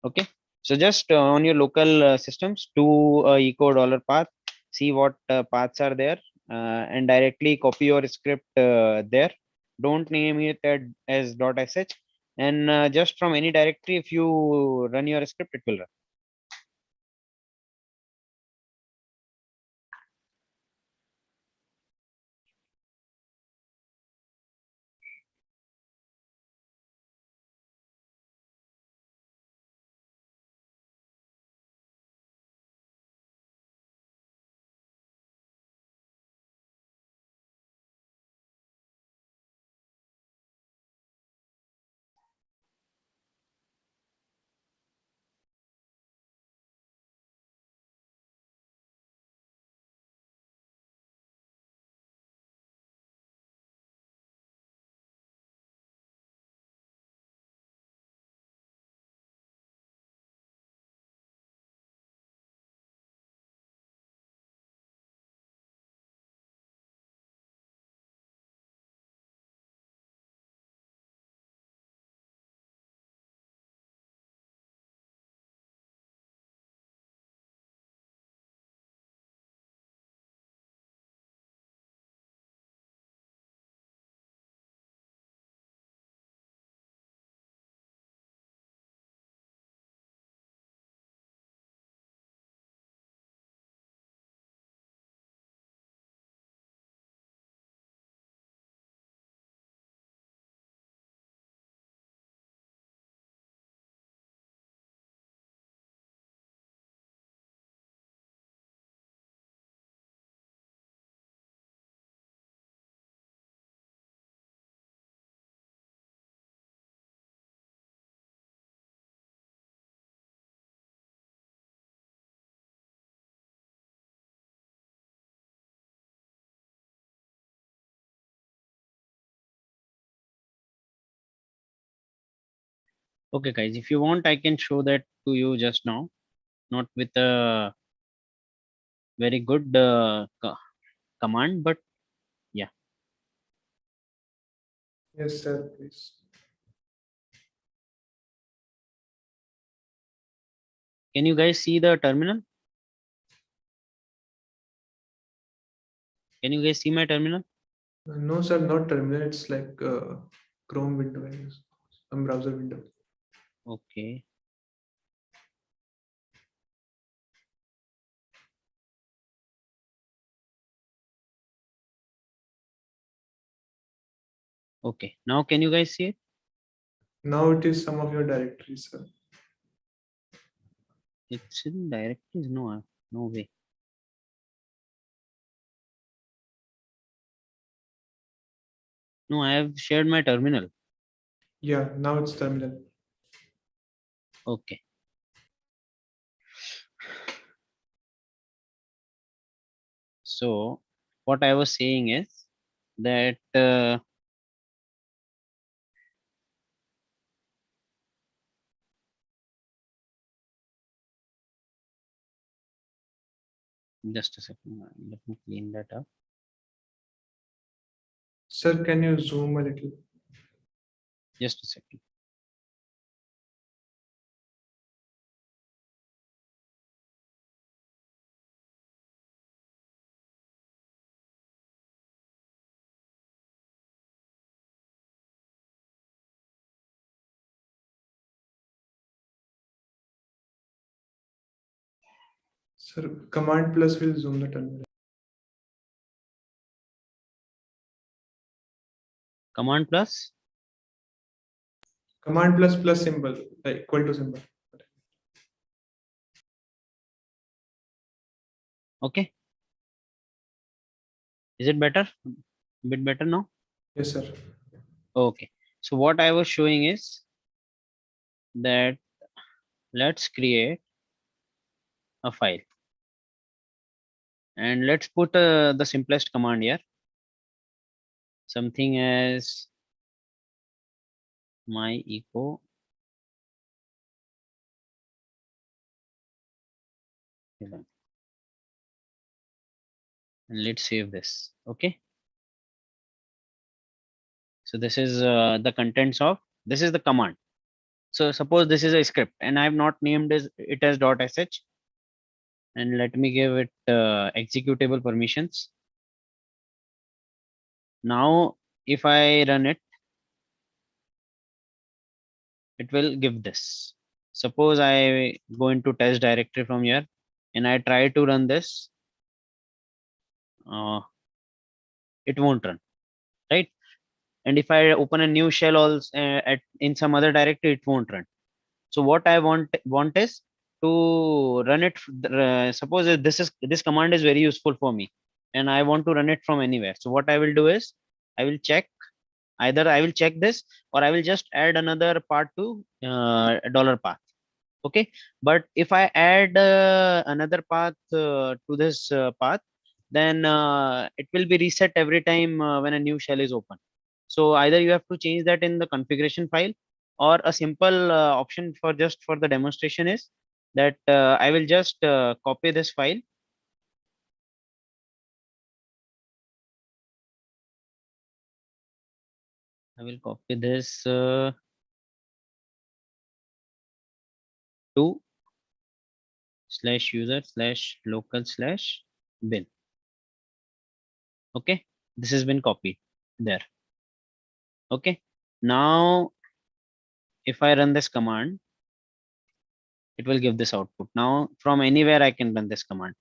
Okay, so just on your local systems, do a echo $path, see what paths are there, and directly copy your script there. Don't name it as .sh, and just from any directory, if you run your script, it will run. Okay, guys, if you want, I can show that to you just now, not with a very good command, but Yes, sir, please. can you guys see the terminal? Can you guys see my terminal? No, sir, not terminal. It's like Chrome window, I guess. Some browser window. Okay. Okay. Now can you guys see it? Now it is some of your directories, sir. It's in directories. No, no way. No, I have shared my terminal. Yeah, now it's terminal. Okay. So what I was saying is that just a second. Let me clean that up. Sir, can you zoom a little? Just a second. Sir, Command plus will zoom the terminal. Command plus. Command plus plus symbol, equal to symbol. Okay. Is it better? A bit better now? Yes, sir. Okay. So what I was showing is that let's create a file and let's put the simplest command here. Something as my echo and let's save this. Okay. So this is the contents of this is the command. So suppose this is a script and I have not named it as .sh, and let me give it executable permissions. Now if I run it, it will give this. Suppose I go into test directory from here and I try to run this, it won't run, right? And if I open a new shell also in some other directory, it won't run. So what I want is to run it. Suppose if this command is very useful for me, and I want to run it from anywhere. So what I will do is I will check, either I will check this or I will just add another part to $path. Okay, but if I add another path to this path, then it will be reset every time when a new shell is open. So either you have to change that in the configuration file, or a simple option for just for the demonstration is that I will just copy this file. I will copy this to /user/local/bin. Okay, this has been copied there. Okay, now if I run this command, it will give this output. Now from anywhere I can run this command.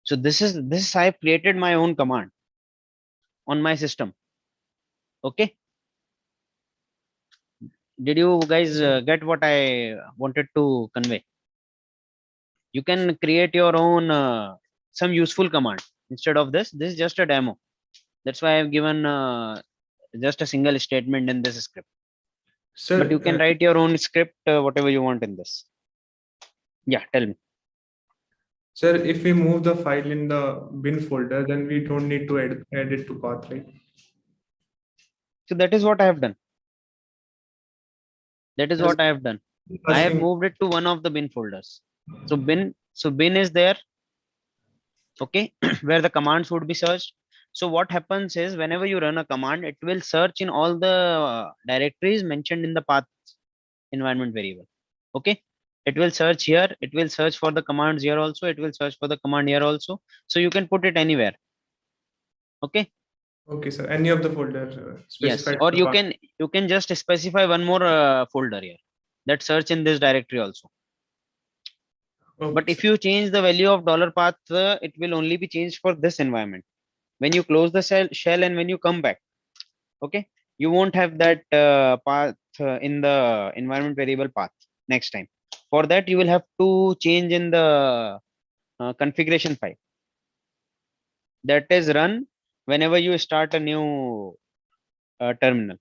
So this I've created my own command on my system. Okay, did you guys get what I wanted to convey? You can create your own some useful command instead of this. This is just a demo. That's why I've given just a single statement in this script. Sir, But you can write your own script, whatever you want in this. Yeah, tell me. sir, if we move the file in the bin folder, then we don't need to add it to path, right? So that is what I have done. That is Yes. what I have done. I have Asking- moved it to one of the bin folders. So bin So bin is there, okay, where the commands would be searched. So what happens is whenever you run a command, it will search in all the directories mentioned in the path environment variable. Okay, it will search here, it will search for the commands here also, it will search for the command here also. So you can put it anywhere. Okay. Okay, sir. Any of the folder Yes, specified or for the path. you can just specify one more folder here that search in this directory also. Okay, But if sir. you change the value of $path, it will only be changed for this environment. When you close the shell and when you come back, okay, you won't have that path in the environment variable path next time. For that, you will have to change in the configuration file that is run whenever you start a new terminal,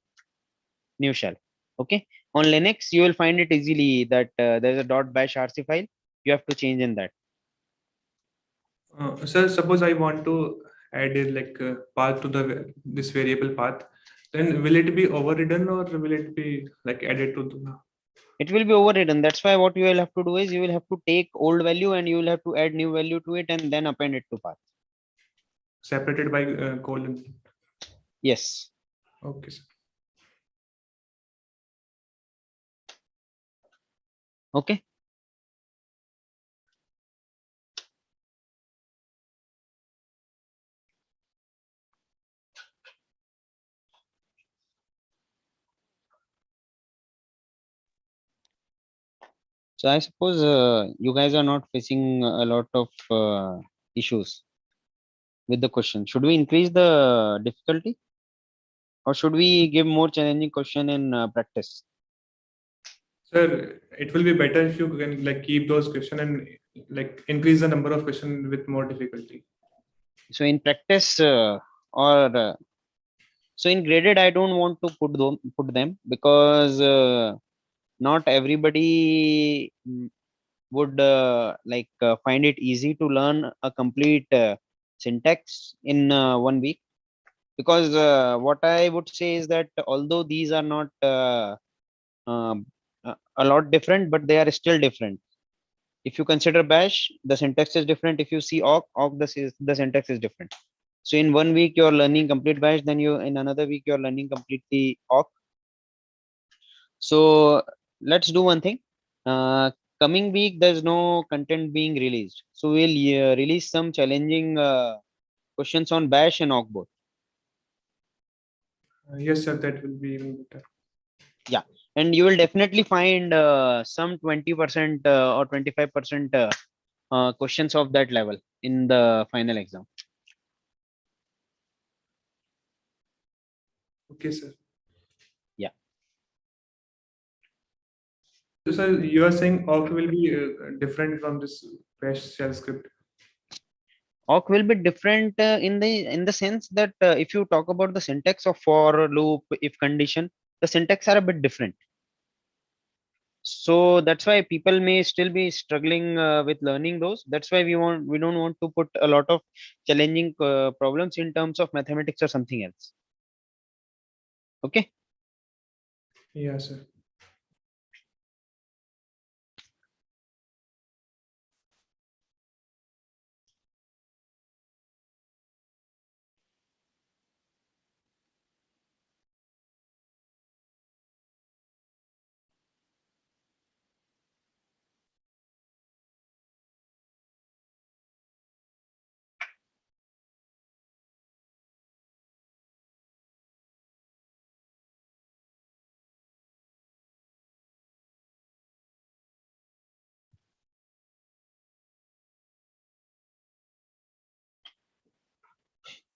new shell. Okay, on Linux, you will find it easily that there's a .bash rc file. You have to change in that. Sir, suppose I want to add a path to this variable path, then will it be overridden or will it be like added to the It will be overridden. That's why what you will have to do is you will have to take old value and you will have to add new value to it and then append it to path. separated by colon? Yes. Okay, sir. Okay. So I suppose you guys are not facing a lot of issues with the question. Should we increase the difficulty or should we give more challenging question in practice? Sir, it will be better if you can keep those questions and increase the number of questions with more difficulty. So in practice or so in graded, I don't want to put them because not everybody would find it easy to learn a complete syntax in 1 week. Because what I would say is that although these are not um, a lot different, but they are still different. If you consider bash, the syntax is different. If you see awk, the syntax is different. So in 1 week you're learning complete bash, then you in another week you're learning completely awk. So let's do one thing. Coming week there's no content being released, so we'll release some challenging questions on bash and awk both. Yes, sir, that will be even better. Yeah, and you will definitely find some 20% or 25% questions of that level in the final exam. Okay, sir. Yeah. So, sir, you are saying awk will be different from this bash shell script. Awk will be different in the sense that if you talk about the syntax of for loop, if condition, the syntax are a bit different. So that's why people may still be struggling with learning those. That's why we don't want to put a lot of challenging problems in terms of mathematics or something else. Okay. Yeah, sir.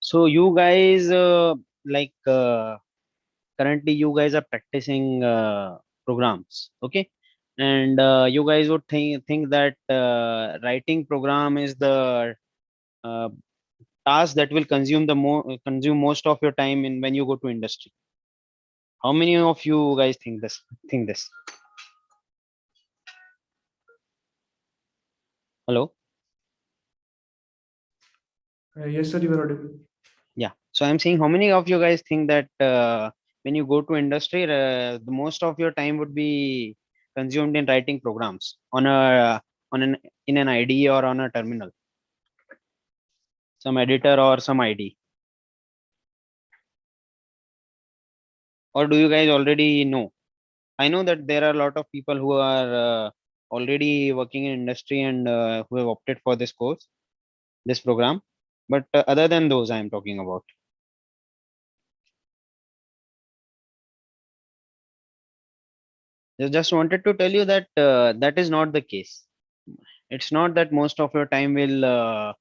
So you guys currently you guys are practicing programs, okay, and you guys would think that writing program is the uh, task that will consume most of your time in when you go to industry. How many of you guys think this? Hello. Yes, sir, you are audible. Yeah, so I'm saying how many of you guys think that when you go to industry the most of your time would be consumed in writing programs on a on in an IDE or on a terminal, some editor or some ID? Or do you guys already know? I know that there are a lot of people who are already working in industry and who have opted for this course, this program. But other than those, I am talking about. I just wanted to tell you that that is not the case. It's not that most of your time will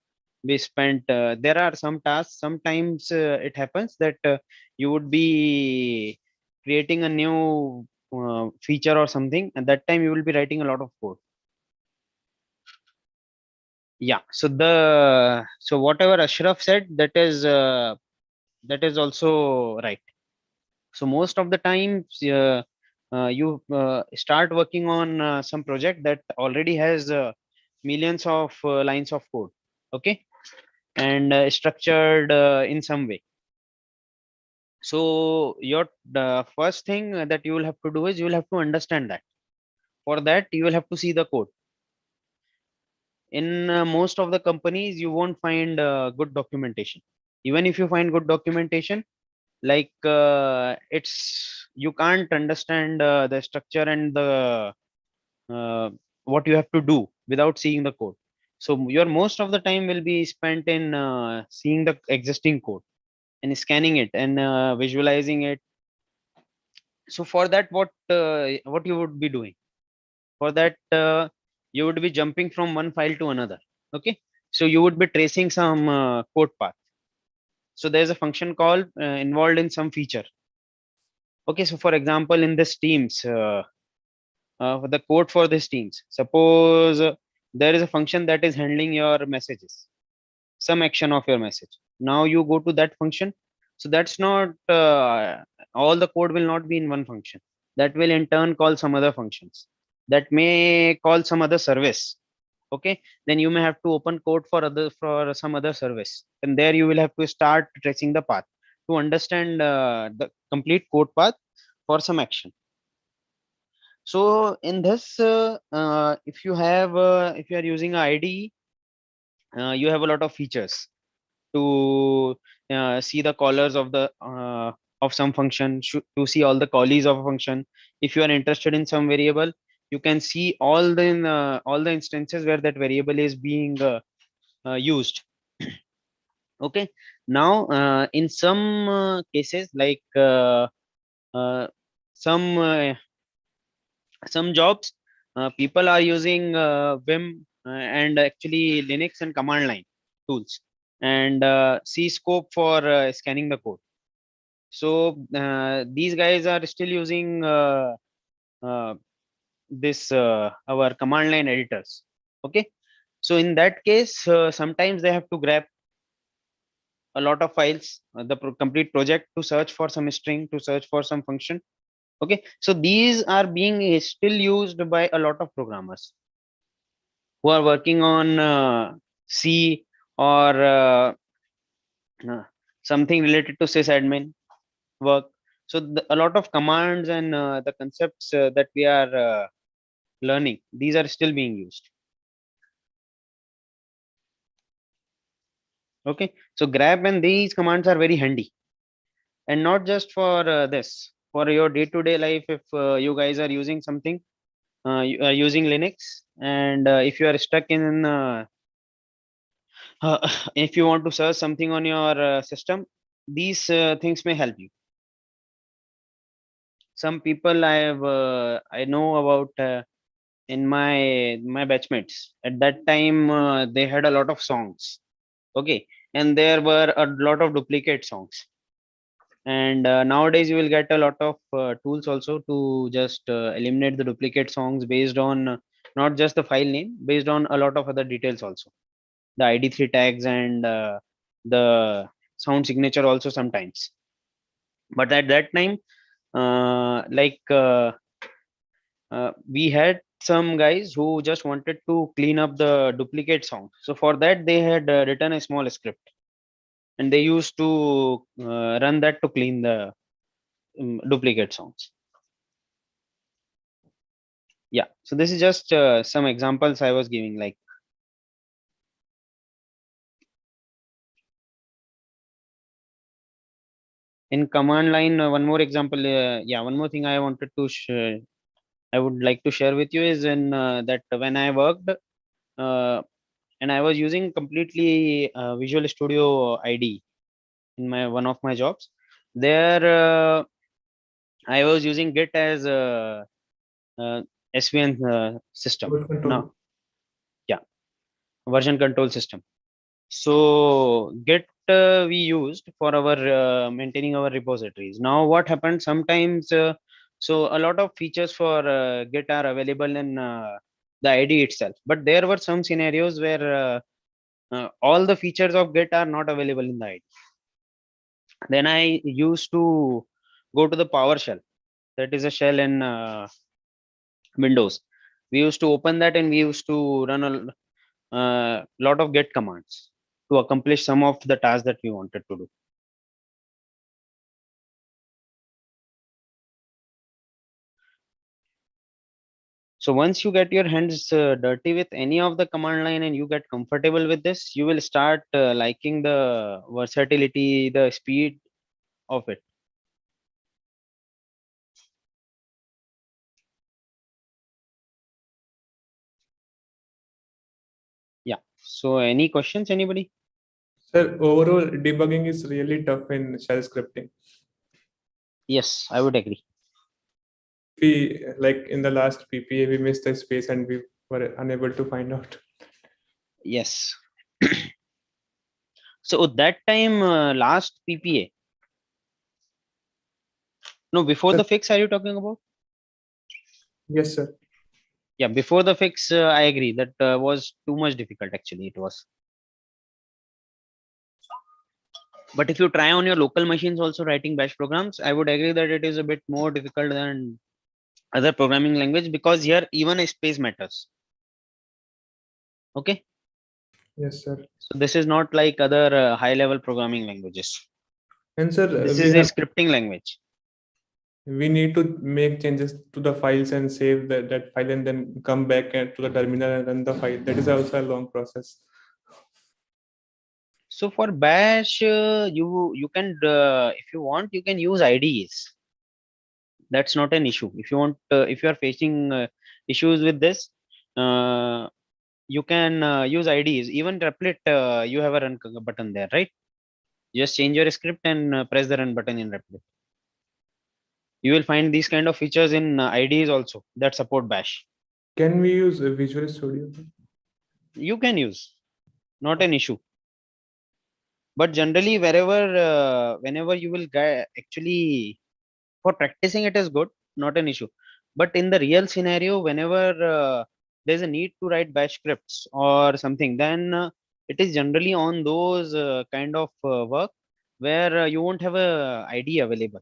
be spent. There are some tasks. Sometimes it happens that you would be creating a new feature or something, and that time you will be writing a lot of code. Yeah. So whatever Ashraf said, that is also right. So most of the times you start working on some project that already has millions of lines of code, okay, and structured in some way. So your the first thing that you will have to do is you will have to understand that. For that, you will have to see the code. In most of the companies, you won't find good documentation. Even if you find good documentation, like it's you can't understand the structure and the what you have to do without seeing the code. So your most of the time will be spent in seeing the existing code and scanning it and visualizing it. So for that, what you would be doing? For that, you would be jumping from one file to another. Okay, so you would be tracing some code path. So there's a function call involved in some feature. Okay, so for example, in this Teams, the code for this Teams, suppose there is a function that is handling your messages, some action of your message. Now you go to that function. So that's not all the code will not be in one function. That will in turn call some other functions. That may call some other service. Okay, then you may have to open code for some other service, and there you will have to start tracing the path to understand the complete code path for some action. So in this, if you are using IDE, you have a lot of features to see the callers of some function, to see all the callees of a function. If you are interested in some variable, you can see all the instances where that variable is being used. Okay, now in some cases, like uh, some some jobs, people are using Vim and actually Linux and command line tools, and cscope for scanning the code. So these guys are still using uh, this our command line editors. Okay, so in that case, sometimes they have to grab a lot of files, complete project, to search for some string, to search for some function. Okay, so these are being still used by a lot of programmers who are working on C or something related to sysadmin work. So a lot of commands and the concepts that we are learning, these are still being used. Okay, so grab and these commands are very handy, and not just for this, for your day-to-day life. If you guys are using something, you are using Linux, and if you are stuck in if you want to search something on your system, these things may help you. Some people I know about in my batchmates, at that time they had a lot of songs. Okay, and there were a lot of duplicate songs, and nowadays you will get a lot of tools also to just eliminate the duplicate songs based on not just the file name, based on a lot of other details also, the ID3 tags and the sound signature also sometimes. But at that time, we had some guys who just wanted to clean up the duplicate song. So for that, they had written a small script, and they used to run that to clean the duplicate songs. Yeah, so this is just some examples I was giving, like in command line. One more example, yeah, one more thing I wanted to I would like to share with you is in that when I worked and I was using completely Visual Studio ID in my one of my jobs. There, I was using Git as a SVN system. Version control. Now, yeah, version control system. So Git we used for our maintaining our repositories. Now, what happened sometimes? So a lot of features for Git are available in the ID itself, but there were some scenarios where all the features of Git are not available in the ID. Then I used to go to the PowerShell. That is a shell in Windows. We used to open that and we used to run a lot of Git commands to accomplish some of the tasks that we wanted to do. So once you get your hands dirty with any of the command line and you get comfortable with this, you will start liking the versatility, the speed of it. Yeah. So any questions, anybody? Sir, overall debugging is really tough in shell scripting. Yes, I would agree. We, like in the last PPA, we missed the space and we were unable to find out. Yes. So that time, last PPA. No, before the fix, are you talking about? Yes, sir. Yeah, before the fix, I agree that was too much difficult. Actually, it was. But if you try on your local machines also writing bash programs, I would agree that it is a bit more difficult than other programming language, because here even a space matters. Okay, Yes, sir. so this is not like other high level programming languages. And sir, This is a scripting language. we need to make changes to the files and save that file and then come back to the terminal and run the file. That is also a long process. So for bash, you can if you want, you can use IDEs. That's not an issue. If you want, if you are facing issues with this, you can use IDs. Even Replit, you have a run button there, right? Just change your script and press the run button in Replit. You will find these kind of features in IDs also that support bash. Can we use Visual Studio? You can use, not an issue. But generally, whenever you will actually, for practicing it is good, not an issue. But in the real scenario, whenever there's a need to write bash scripts or something, then it is generally on those kind of work where you won't have a ID available.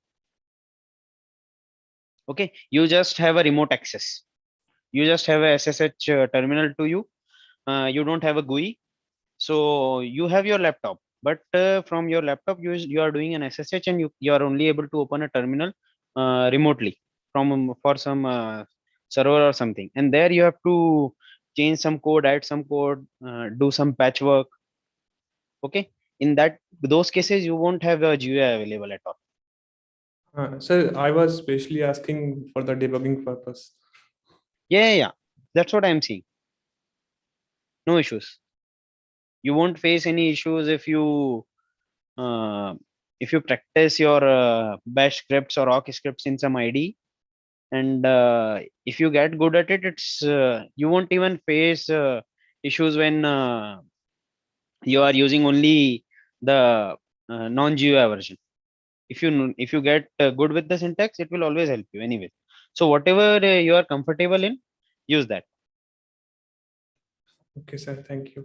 Okay, you just have a remote access. You just have a SSH terminal to you. You don't have a GUI. So you have your laptop, but from your laptop, you are doing an SSH and you are only able to open a terminal remotely from for some server or something. And there you have to change some code, add some code, do some patchwork. Okay, in those cases, you won't have a GUI available at all. Sir, I was specially asking for the debugging purpose. Yeah, that's what I'm seeing. No issues. You won't face any issues uh, if you practice your bash scripts or awk scripts in some ID, and if you get good at it, it's you won't even face issues when you are using only the non-GUI version. If you get good with the syntax, it will always help you anyway. So whatever you are comfortable in, use that. Okay, sir. Thank you.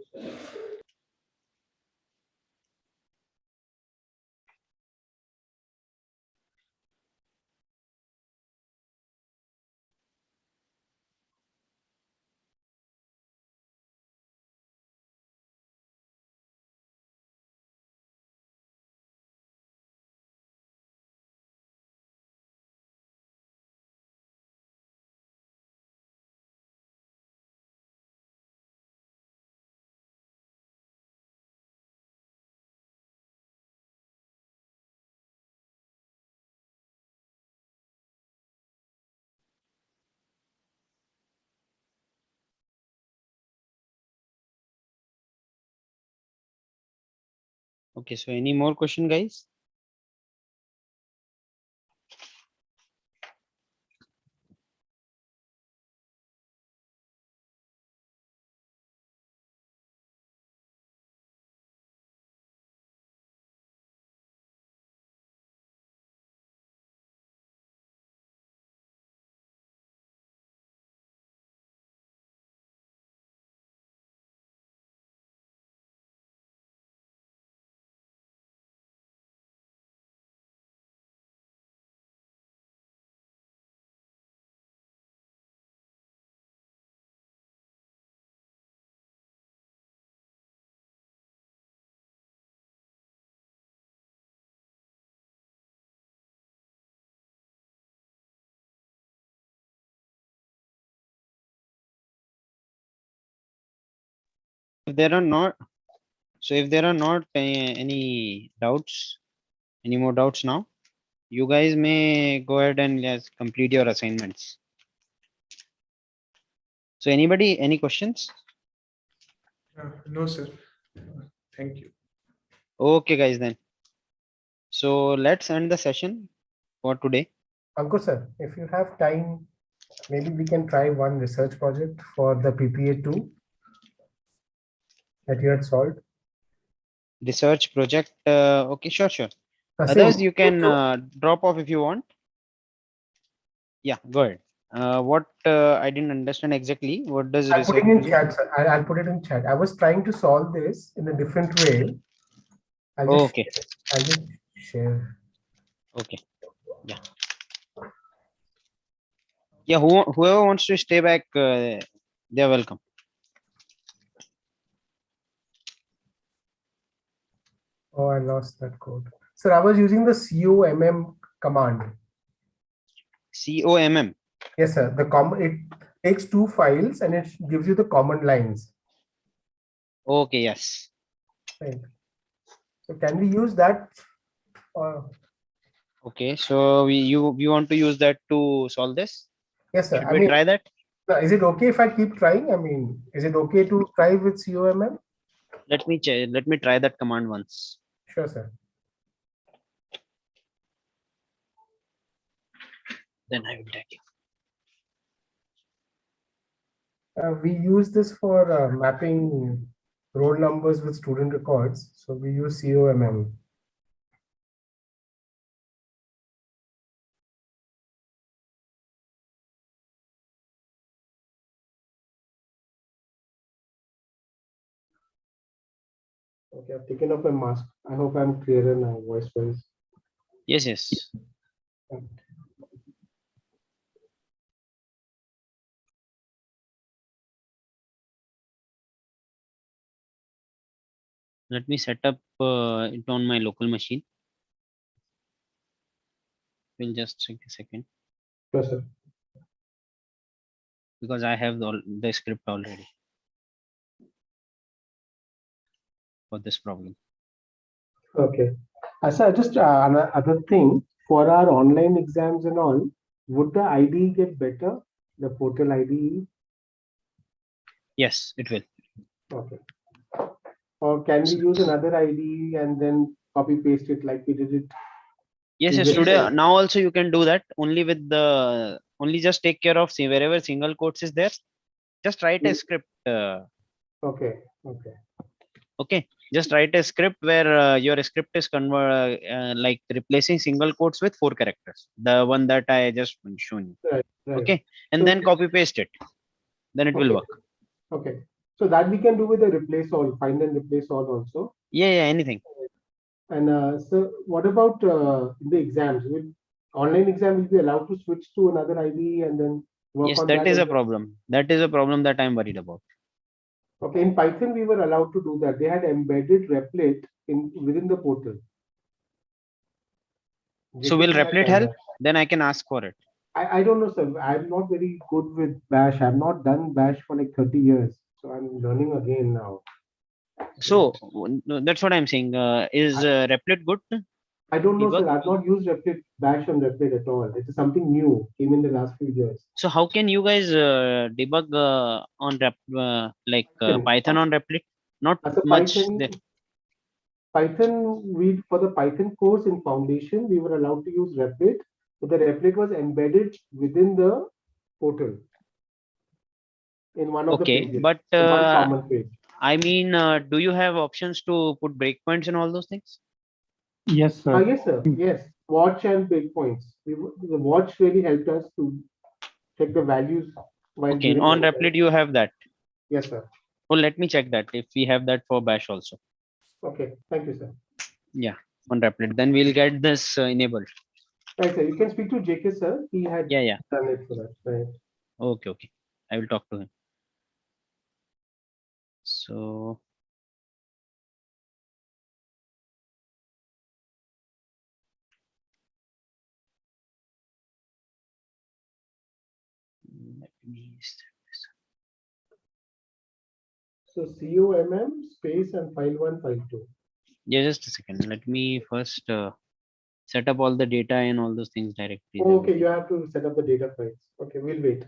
Okay, so any more question, guys? If there are not, so if there are not any doubts, any more doubts now, you guys may go ahead and yes, complete your assignments. So anybody, any questions? No, sir. Thank you. Okay, guys, then. So let's end the session for today. Ankur sir, if you have time, maybe we can try one research project for the PPA2 that you had solved. Research project. Okay, sure. Same Others, you can PPA2. drop off if you want. Yeah, go ahead. What I didn't understand exactly. What does I'll put research it in project? chat, sir. I'll put it in chat. I was trying to solve this in a different way. Okay. I'll just share. Okay. Yeah. Yeah. Whoever wants to stay back, they're welcome. Oh, I lost that code. Sir, I was using the COMM command. COMM. Yes, sir. It takes two files and it gives you the command lines. Okay. Yes. Right. So can we use that? Okay. So you want to use that to solve this? Yes, sir. Should I we mean, try that? is it okay if I keep trying? I mean, is it okay to try with COMM? Let me check. Let me try that command once. Sure, sir. Then I will tell you. We use this for mapping roll numbers with student records. So we use COMM. Okay, I've taken off my mask. I hope I'm clearer now, voice-wise. Yes. Yes. Let me set up it on my local machine. We'll just take a second Sure, sir. because I have the script already for this problem. Okay. Sir, just another thing, for our online exams and all, would the ID get better? The portal ID? Yes, it will. Okay. Or can we use another ID and then copy paste it like we did it? Yes, yes. previously? Today, now also you can do that only with the only just take care of see wherever single quotes is there. Just write a Mm. script. Okay. Okay. Okay, just write a script where your script is like replacing single quotes with 4 characters. The one that I just shown you. Right. Right. Okay, and So then this- copy paste it. Then it will Okay. work. Okay. So that we can do with the replace all, find and replace all also. Yeah, anything. And so what about in the exams? Will online exam will be allowed to switch to another ID and then work Yes, on that is as a well? problem. That is a problem that I'm worried about. Okay, in Python we were allowed to do that. They had embedded Replit within the portal. So will JKT had Replit done help? that. Then I can ask for it. I don't know, sir. I'm not very good with Bash. I've not done Bash for like 30 years. So I'm learning again now. So no, that's what I'm saying. Is Replit good? I don't know, Debug? sir. I've not used Replit, Bash on Replit at all. It is something new, came in the last few years. So how can you guys debug on Python. Python on Replit? Not As a much. Python, For the Python course in foundation, we were allowed to use Replit, but the Replit was embedded within the portal in one of the Okay, pages. but So one common page. I mean, do you have options to put breakpoints and all those things? Yes, sir. Yes, sir. Yes. Watch and breakpoints. The watch really helped us to check the values while Okay, during on runtime. Replit you have that. Yes, sir. Oh, let me check that if we have that for Bash also. Okay. Thank you, sir. Yeah, on Replit. Then we'll get this enabled. Right, sir. You can speak to JK, sir. He had Yeah. done it for us. Right. Okay. I will talk to him. So let me set this up. So COMM space and file1, file2. Yeah, just a second. Let me first set up all the data and all those things directly. Oh, okay, you have to set up the data files. Okay, we'll wait.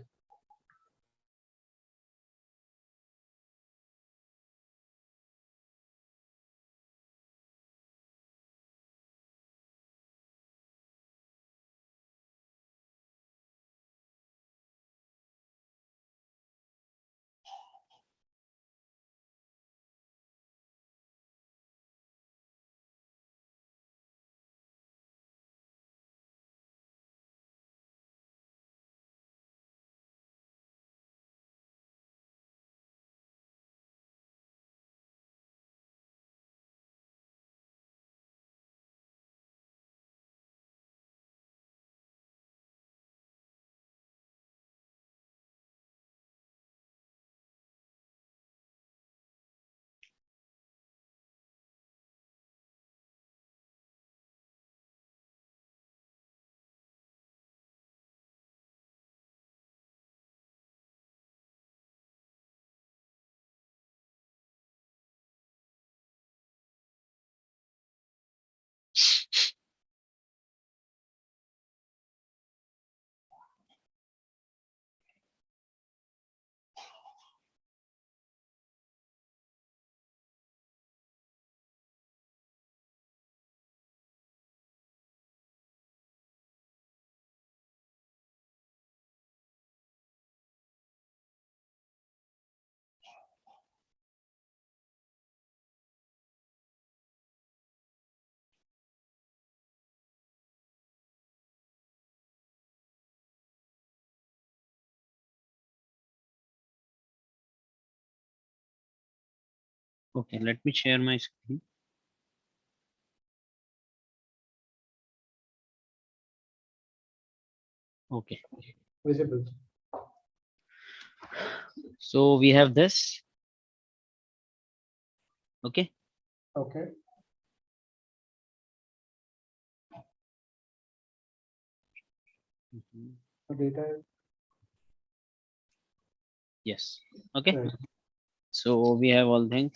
Okay, let me share my screen. Okay. Visible. So we have this. Okay. Okay. The data. Yes. Okay. Right. So we have all things,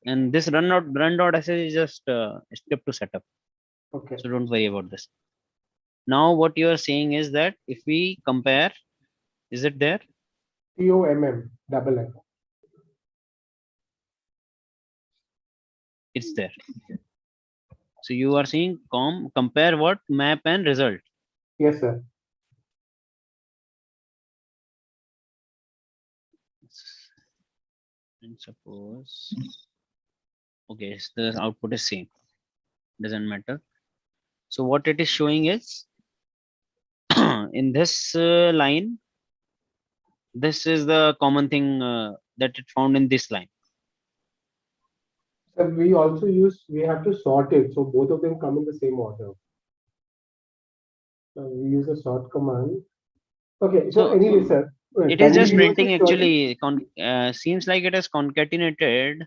and this run.sh is just a script to set up. Okay. So don't worry about this. Now what you are saying is that if we compare, is it there? COMM double F. It's there. So you are saying compare what? Map and result. Yes, sir. And suppose, okay, so the output is same. Doesn't matter. So what it is showing is in this line, this is the common thing that it found in this line. So we have to sort it. So both of them come in the same order. So we use a sort command. Okay. So So anyway, sir. it can is just you give us a printing short- actually. Seems like it is concatenated.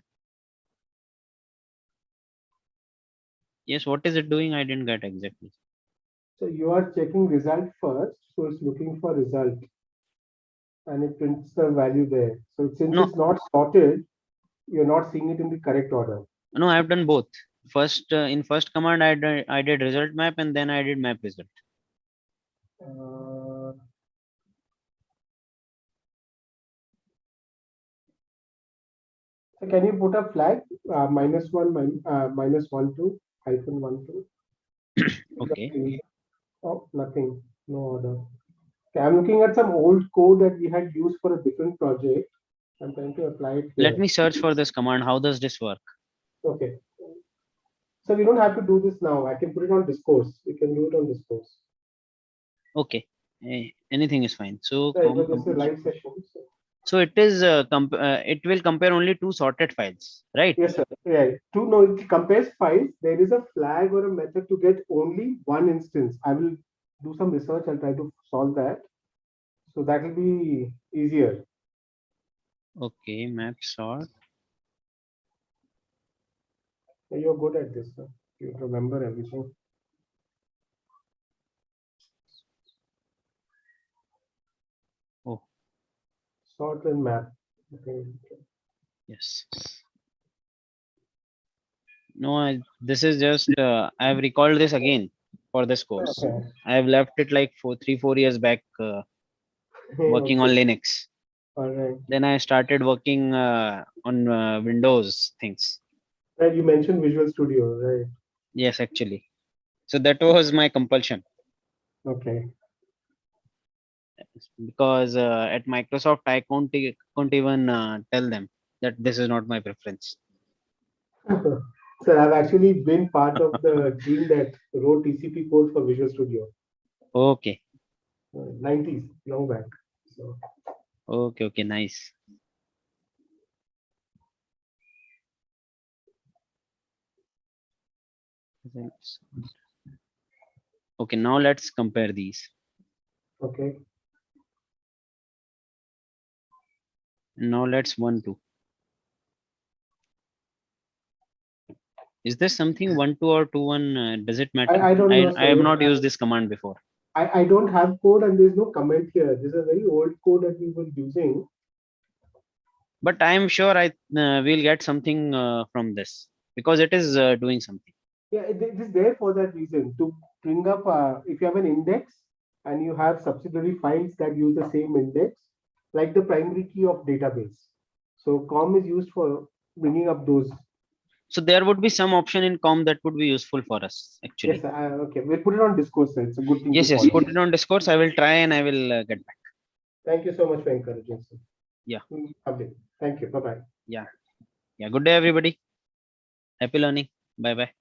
Yes, what is it doing? I didn't get exactly. So you are checking result first. So it's looking for result. And it prints the value there. So since No. it's not sorted, you're not seeing it in the correct order. No, I've done both. First, in first command, I did result map and then I did map result. Uh, So can you put a flag -1 -12 -12? Okay. Oh, nothing. No order. Okay, I'm looking at some old code that we had used for a different project. I'm trying to apply it here. Let me search for this command. How does this work? Okay. So we don't have to do this now. I can put it on discourse. We can do it on discourse. Okay. Anything is fine. So, Right, but this is a live session. so it is it will compare only two sorted files, right? Yes, sir. Yeah. To know it compares files, there is a flag or a method to get only one instance. I will do some research. I'll try to solve that. So that will be easier. Okay, map sort. You're good at this, sir. You remember everything. Oh, Sort and map. Okay. yes. No, this is just I have recalled this again for this course. Okay. I have left it like 3-4 years back working on Okay. Linux. All right. Then I started working on Windows things. And you mentioned Visual Studio, right? Yes, actually. So that was my compulsion Okay. because at Microsoft I couldn't even tell them that this is not my preference. So I've actually been part of the team that wrote TCP code for Visual Studio. Okay. 90s, long back. So Okay. Nice. Okay, now let's compare these. okay. Now let's 1-2. Is this something 1-2 or 2-1? Does it matter? I don't know, I have sir. not used this command before. I don't have code and there's no comment here. This is a very old code that we were using. But I am sure I will get something from this because it is doing something. Yeah, it is there for that reason to bring up if you have an index and you have subsidiary files that use the same index, like the primary key of database. So COM is used for bringing up those. So there would be some option in COM that would be useful for us actually. Yes, okay. We'll put it on Discourse. Sir. It's a good thing. Yes, to yes. follow. Put it on Discourse. I will try and I will get back. Thank you so much for encouraging. Sir. Yeah. Lovely. Thank you. Bye bye. Yeah. Good day, everybody. Happy learning. Bye bye.